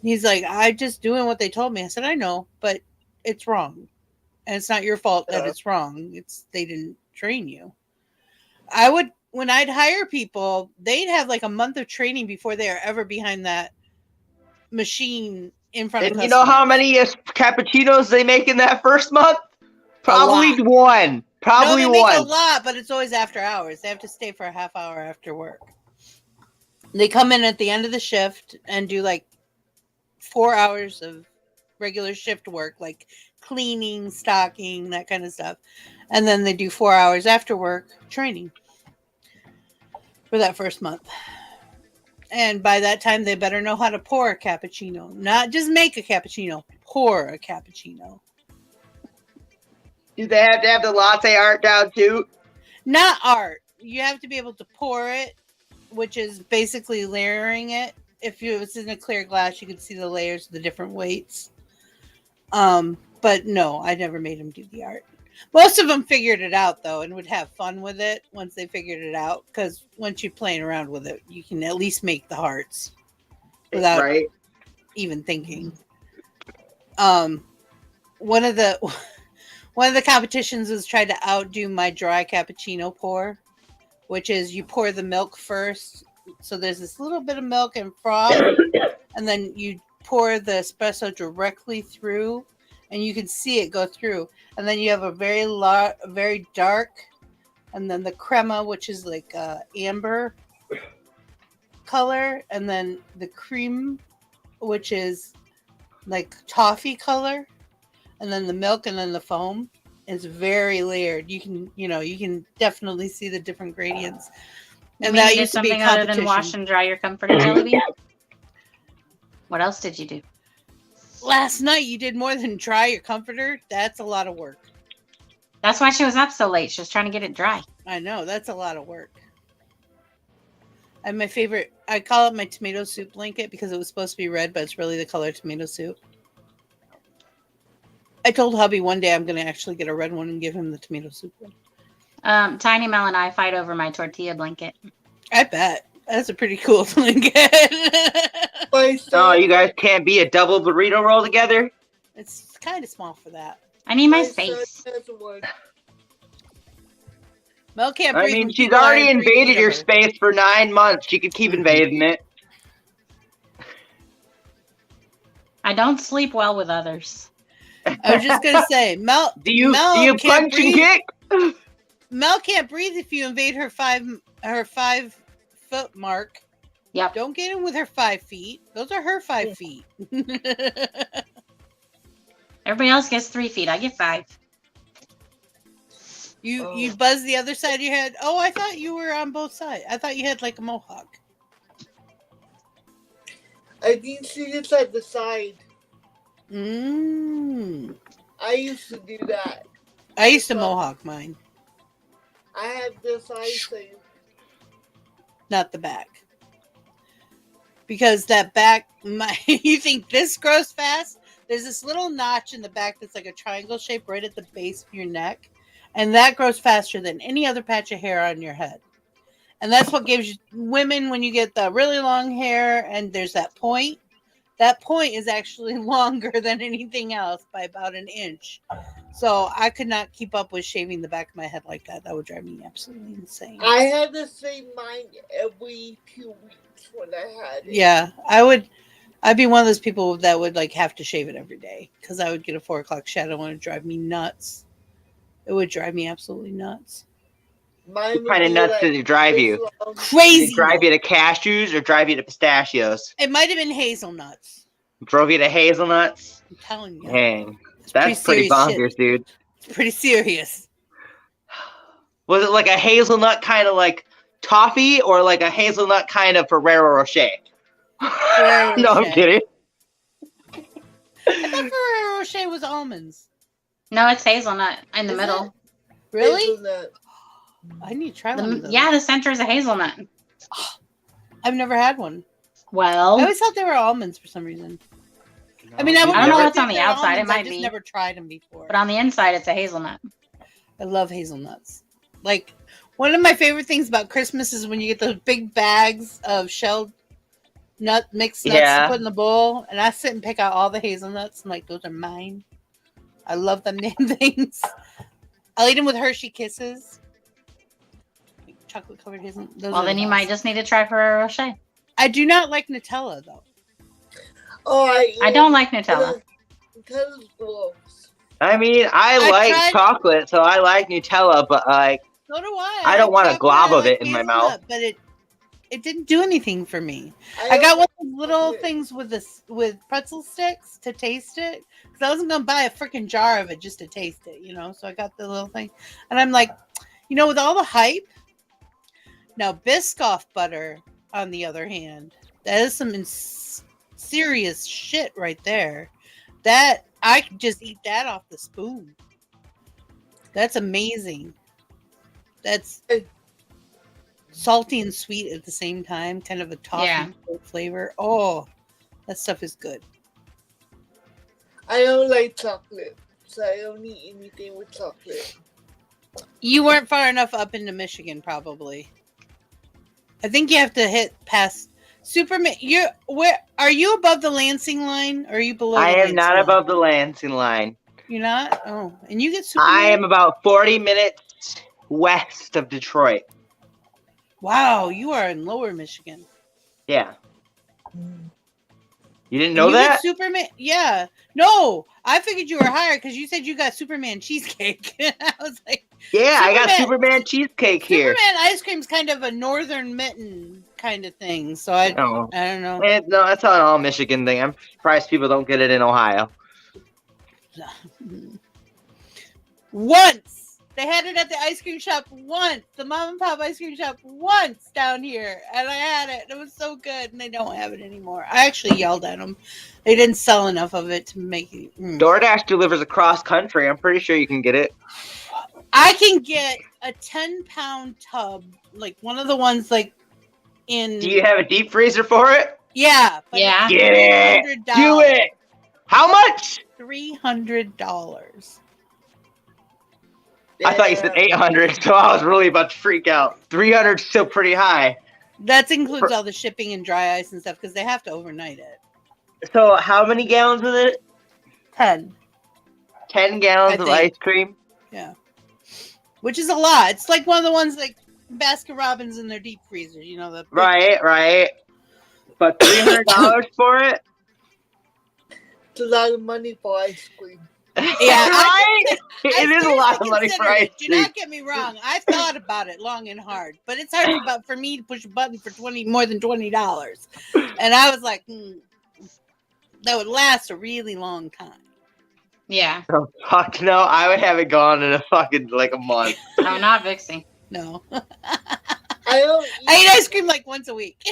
He's like, I'm just doing what they told me. I said, I know, but it's wrong. And it's not your fault that it's wrong. It's they didn't train you. When I'd hire people, they'd have like a month of training before they are ever behind that machine in front of And customers. you know how many cappuccinos they make in that first month? Probably one. Probably no, they one. make a lot, but it's always after hours. They have to stay for a half hour after work. They come in at the end of the shift and do like 4 hours of regular shift work, like cleaning, stocking, that kind of stuff. And then they do 4 hours after work training for that first month. And by that time, they better know how to pour a cappuccino. Not just make a cappuccino, pour a cappuccino. Do they have to have the latte art down too? Not art. You have to be able to pour it, which is basically layering it. If it's in a clear glass, you can see the layers of the different weights. But no, I never made them do the art. Most of them figured it out, though, and would have fun with it once they figured it out. Because once you're playing around with it, you can at least make the hearts without even thinking. One of the competitions was try to outdo my dry cappuccino pour, which is you pour the milk first. So there's this little bit of milk and froth, and then you pour the espresso directly through, and you can see it go through. And then you have a very dark, and then the crema, which is like amber color, and then the cream, which is like toffee color, and then the milk, and then the foam is very layered. You can definitely see the different gradients. And that used to be something other than wash and dry your comforter, Jelly Bean? What else did you do? Last night you did more than dry your comforter. That's a lot of work. That's why she was up so late. She was trying to get it dry. I know. That's a lot of work. And my favorite, I call it my tomato soup blanket because it was supposed to be red, but it's really the color tomato soup. I told hubby one day I'm going to actually get a red one and give him the tomato soup one. Tiny Mel and I fight over my tortilla blanket. I bet. That's a pretty cool blanket. Oh, you guys can't be a double burrito roll together? It's kind of small for that. I need my space. Mel can't breathe. I mean, she's already invaded your space for 9 months. She could keep invading it. I don't sleep well with others. I was just gonna say, Mel. Do you punch and kick? Mel can't breathe if you invade her 5 foot mark. Yep. Don't get in with her 5 feet. Those are her 5 feet. Everybody else gets 3 feet. I get 5. You buzz the other side of your head. Oh, I thought you were on both sides. I thought you had like a mohawk. I think she gets at the side. I used to do that. I used to mohawk mine. I have the side thing. Not the back. Because that back, you think this grows fast? There's this little notch in the back that's like a triangle shape right at the base of your neck. And that grows faster than any other patch of hair on your head. And that's what gives you, women, when you get the really long hair and there's that point is actually longer than anything else by about an inch. So I could not keep up with shaving the back of my head like that. That would drive me absolutely insane. I had to shave mine every 2 weeks when I had it. Yeah, I'd be one of those people that would like have to shave it every day because I would get a 4 o'clock shadow and it would drive me nuts. It would drive me absolutely nuts. What kind of nuts did it drive you? Crazy. Did it drive you to cashews or drive you to pistachios? It might have been hazelnuts. Drove you to hazelnuts? I'm telling you. Dang. That's pretty bonkers, dude. It's pretty serious. Was it like a hazelnut kind of like toffee or like a hazelnut kind of Ferrero Rocher? No, I'm kidding. I thought Ferrero Rocher was almonds. No, it's hazelnut in the middle. Really? Hazelnut. I need to try one of those. Yeah, the center is a hazelnut. I've never had one. Well, I always thought they were almonds for some reason. I mean, I don't know what's on the outside. Almonds. It might I just be. never tried them before. But on the inside, it's a hazelnut. I love hazelnuts. Like, one of my favorite things about Christmas is when you get those big bags of shelled mixed nuts to put in the bowl, and I sit and pick out all the hazelnuts. I'm like, those are mine. I love them damn things. I'll eat them with Hershey Kisses. Chocolate covered hazelnuts. Well, then you might just need to try Ferrero Rocher. I do not like Nutella though. Oh, I don't like Nutella. Nutella's gross. I mean, I like chocolate, so I like Nutella, but like, so do I. I don't want a glob of it in my mouth. But it didn't do anything for me. I got one of those little things with pretzel sticks to taste it, because I wasn't gonna buy a freaking jar of it just to taste it, you know. So I got the little thing, and I'm like, you know, with all the hype. Now Biscoff butter, on the other hand, that is some serious shit right there. That I could just eat that off the spoon. That's amazing. That's salty and sweet at the same time, kind of a toffee flavor. Oh, that stuff is good. I don't like chocolate, so I don't eat anything with chocolate. You weren't far enough up into Michigan, probably. I think you have to hit past Superman. Where are you above the Lansing line, or are you below? I am not above the Lansing line. You're not? Oh, and you get Superman? I am about 40 minutes west of Detroit. Wow, you are in Lower Michigan. Yeah. You didn't know that? Superman? Yeah. No, I figured you were higher because you said you got Superman cheesecake. I was like, yeah, I got Superman cheesecake here. Superman ice cream's kind of a northern mitten kind of thing. So I don't know. No, that's not an all Michigan thing. I'm surprised people don't get it in Ohio. Once. They had it at the ice cream shop once. The mom and pop ice cream shop once down here. And I had it. It was so good. And they don't have it anymore. I actually yelled at them. They didn't sell enough of it to make it. DoorDash delivers across country. I'm pretty sure you can get it. I can get a 10-pound tub. Like one of the ones like in... Do you have a deep freezer for it? Yeah. Yeah. Get it. Do it. How much? $300. I thought you said 800, so I was really about to freak out. 300 is still pretty high. That includes all the shipping and dry ice and stuff because they have to overnight it. So how many gallons is it? 10. 10 gallons of ice cream? Yeah. Which is a lot. It's like one of the ones like Baskin Robbins in their deep freezer, you know. Right. But $300 for it? It's a lot of money for ice cream. Yeah, right? It is a lot of money for ice cream. Do not get me wrong. I've thought about it long and hard, but it's hard for me to push a button for more than $20. And I was like, that would last a really long time. Yeah. Oh, fuck no, I would have it gone in a fucking like a month. No, not Vixie. No. I eat ice cream like once a week.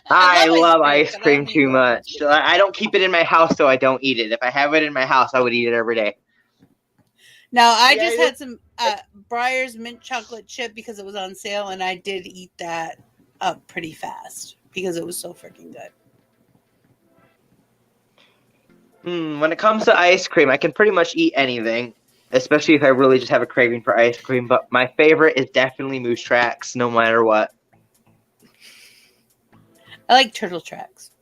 I love ice cream too much. I don't keep it in my house, so I don't eat it. If I have it in my house, I would eat it every day. Now, I just had some Breyer's mint chocolate chip because it was on sale, and I did eat that up pretty fast because it was so freaking good. When it comes to ice cream, I can pretty much eat anything, especially if I really just have a craving for ice cream. But my favorite is definitely Moose Tracks, no matter what. I like Turtle Tracks.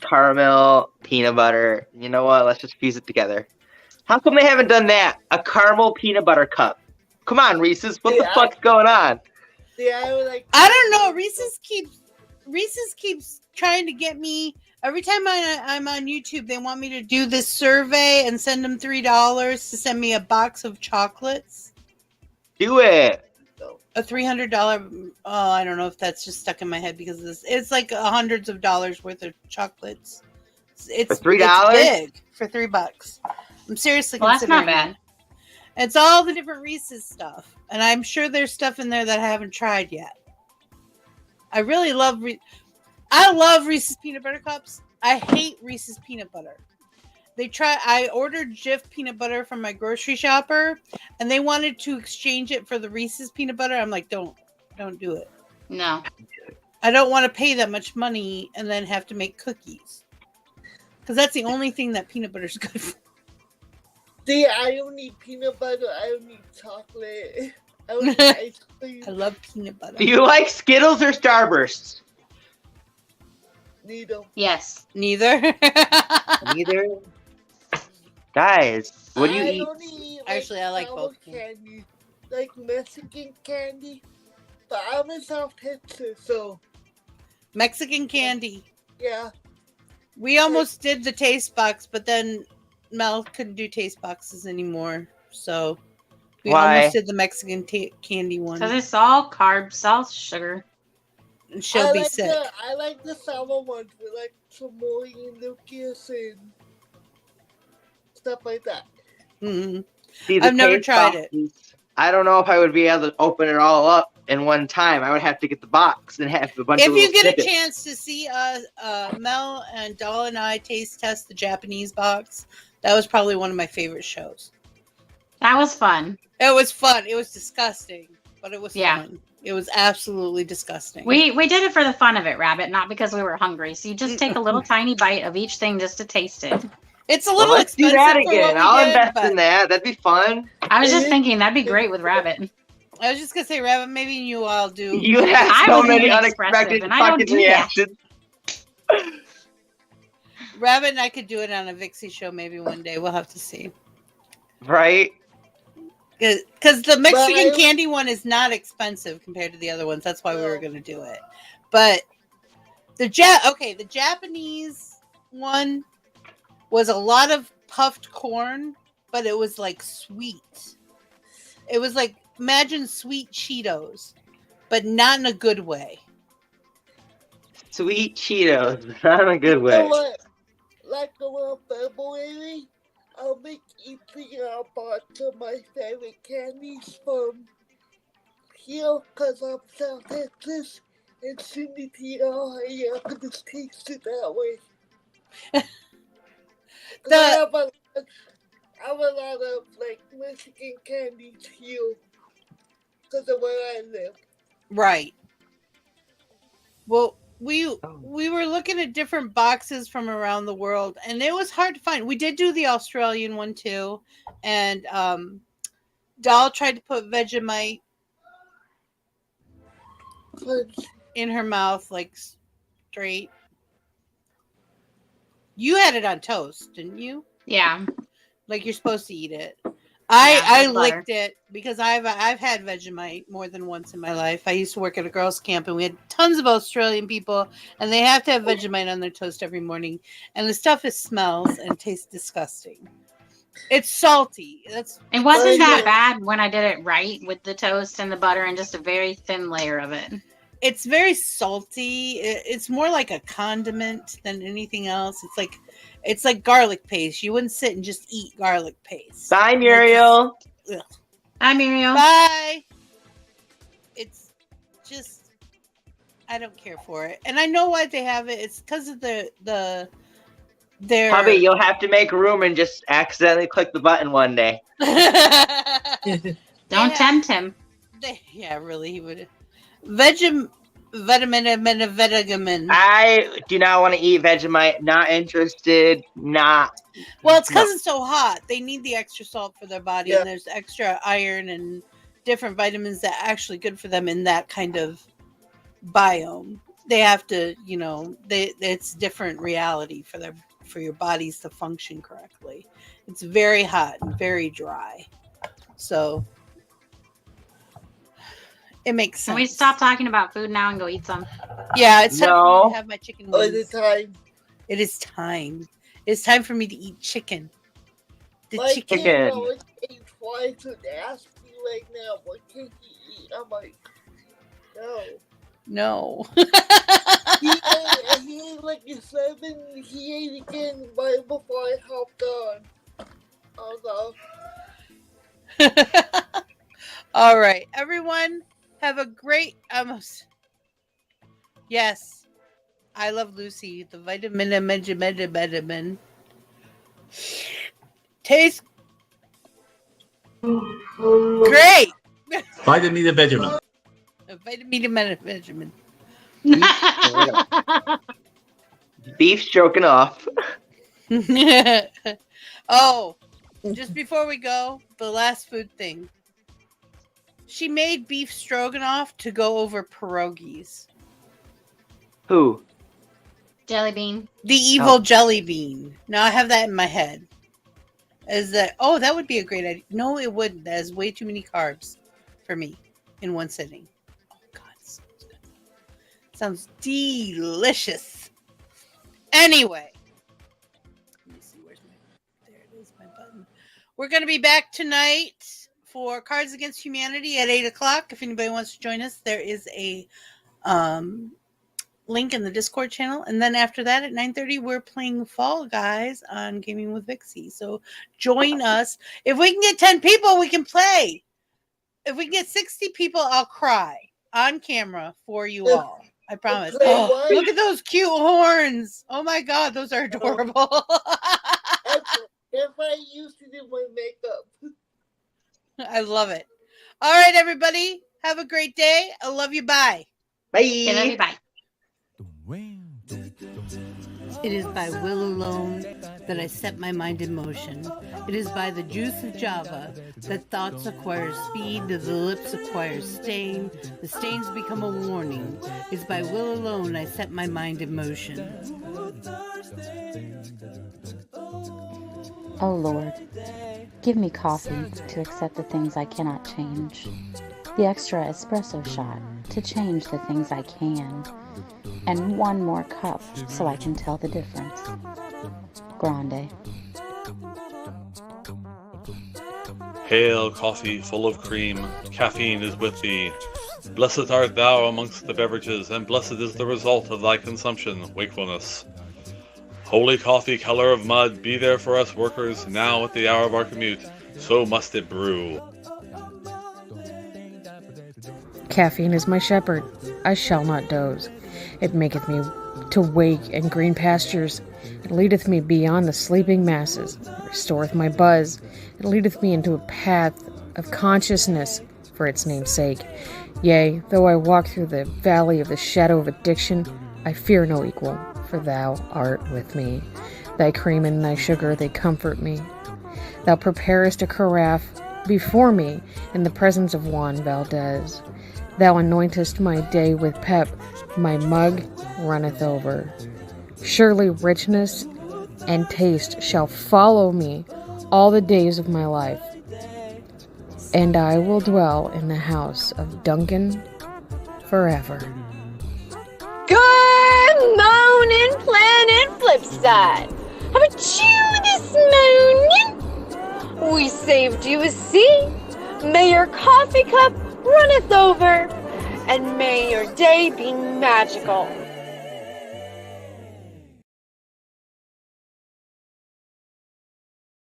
Caramel, peanut butter. You know what? Let's just fuse it together. How come they haven't done that? A caramel peanut butter cup. Come on, Reese's. What the fuck's going on? I don't know. Reese's keeps trying to get me. Every time I'm on YouTube, they want me to do this survey and send them $3 to send me a box of chocolates. Do it. A $300. Oh, I don't know if that's just stuck in my head because of this. It's like hundreds of dollars worth of chocolates. It's for $3? It's big for $3. I'm seriously considering. That's not bad. It's all the different Reese's stuff, and I'm sure there's stuff in there that I haven't tried yet. I really love. I love Reese's peanut butter cups. I hate Reese's peanut butter. I ordered Jif peanut butter from my grocery shopper, and they wanted to exchange it for the Reese's peanut butter. I'm like, don't do it. No. I don't want to pay that much money and then have to make cookies. Because that's the only thing that peanut butter is good for. See, I don't need peanut butter. I don't need chocolate. I don't need ice cream. I love peanut butter. Do you like Skittles or Starbursts? Neither. Yes. Neither. Neither. Guys, what do you I eat? only eat Actually, I like sour both. candy, like Mexican candy. But I'm in South Texas, so Mexican candy. yeah. We almost did the taste box, but then Mel couldn't do taste boxes anymore. So we Why? almost did the Mexican candy one. Because it's all carbs, all sugar. And she'll be sick. I like the sour ones with like Samoan Lucas and stuff like that. Mm-hmm. See, the I've never taste tried it. boxes, I don't know if I would be able to open it all up in one time. I would have to get the box and have a bunch of If little you get snippets. a chance to see Mel and Doll and I taste test the Japanese box, that was probably one of my favorite shows. That was fun. It was fun. It was disgusting, but it was Yeah. fun. It was absolutely disgusting. We did it for the fun of it, Rabbit, not because we were hungry. So you just take a little tiny bite of each thing just to taste it. It's a little let's do expensive that for again. what we I'll did, invest but in that. That'd be fun. I was just thinking that'd be great with Rabbit. I was just gonna say, Rabbit, maybe you all do. You would have I so was many being unexpected expressive, and I don't fucking do that. reactions. Rabbit and I could do it on a Vixie show maybe one day. We'll have to see. Right? Because the Mexican But candy one is not expensive compared to the other ones. That's why we were gonna do it. But the Japanese one was a lot of puffed corn, but it was like sweet. It was like, imagine sweet Cheetos, but not in a good way. Sweet Cheetos. Not in a good You know way. what? Like around February, I'll make eating a box of my favorite candies from here, because I'm South Texas, and send it to y'all, and y'all can just taste it that way. I have a lot of like Mexican candies here because of where I live. Right. Well, we were looking at different boxes from around the world, and it was hard to find. We did do the Australian one too, and Doll tried to put Vegemite in her mouth, like straight. You had it on toast, didn't you? Yeah. Like you're supposed to eat it. Yeah, I with licked butter. it because I've had Vegemite more than once in my life. I used to work at a girls' camp, and we had tons of Australian people, and they have to have Vegemite on their toast every morning. And the stuff smells and tastes disgusting. It's salty. It wasn't that bad when I did it right with the toast and the butter and just a very thin layer of it. It's very salty. It's more like a condiment than anything else. It's like garlic paste. You wouldn't sit and just eat garlic paste. Bye, Muriel. Bye, Muriel. Bye. It's just, I don't care for it, and I know why they have it. It's because of their. Hubby, you'll have to make room and just accidentally click the button one day. Don't tempt him. Yeah, really, he would. Vitamin. I do not want to eat Vegemite. Not interested. Not. Well, it's because it's so hot. They need the extra salt for their body, Yeah. and there's extra iron and different vitamins that are actually good for them in that kind of biome. They have to, it's different reality for your bodies to function correctly. It's very hot and very dry, so it makes sense. Can we stop talking about food now and go eat some? Yeah, it's time for me No. to have my chicken All wings. the time. It is time. It's time for me to eat chicken. The My chicken. kid always ate twice and asked me right now, what can he eat? I'm like, no. No. He ate like a 7. He ate again right before I hopped on. I was like, All right, everyone, have a great. Yes, I love Lucy. The vitamin. Tastes great. Vitamin Benjamin. Vitamin. Beef stroking off. Oh, just before we go, the last food thing. She made beef stroganoff to go over pierogies. Who? Jelly bean. The evil jelly bean. Now I have that in my head. Is that, oh, that would be a great idea. No, it wouldn't. That is way too many carbs for me in one sitting. Oh, God. Sounds good. Sounds delicious. Anyway. Let me see. Where's my... There it is, my button. We're going to be back tonight for Cards Against Humanity at 8 o'clock. If anybody wants to join us, there is a link in the Discord channel. And then after that at 9:30, we're playing Fall Guys on Gaming with Vixie. So join us. If we can get 10 people, we can play. If we can get 60 people, I'll cry on camera for you all. I promise. Oh, look at those cute horns. Oh my God, those are adorable. If I used to do my makeup. I love it. All right, everybody. Have a great day. I love you. Bye. Bye. I love you. Bye. It is by will alone that I set my mind in motion. It is by the juice of Java that thoughts acquire speed, the lips acquire stain, the stains become a warning. It is by will alone I set my mind in motion. Oh Lord, give me coffee to accept the things I cannot change, the extra espresso shot to change the things I can, and one more cup so I can tell the difference. Grande. Hail, coffee full of cream, caffeine is with thee. Blessed art thou amongst the beverages, and blessed is the result of thy consumption, wakefulness. Holy coffee, color of mud, be there for us workers, now at the hour of our commute, so must it brew. Caffeine is my shepherd, I shall not doze. It maketh me to wake in green pastures. It leadeth me beyond the sleeping masses. It restoreth my buzz. It leadeth me into a path of consciousness for its name's sake. Yea, though I walk through the valley of the shadow of addiction, I fear no equal, for thou art with me. Thy cream and thy sugar, they comfort me. Thou preparest a carafe before me in the presence of Juan Valdez. Thou anointest my day with pep, my mug runneth over. Surely richness and taste shall follow me all the days of my life, and I will dwell in the house of Duncan forever. Good morning, Planet Flipside. How about you this morning? We saved you a seat. May your coffee cup runneth over, and may your day be magical.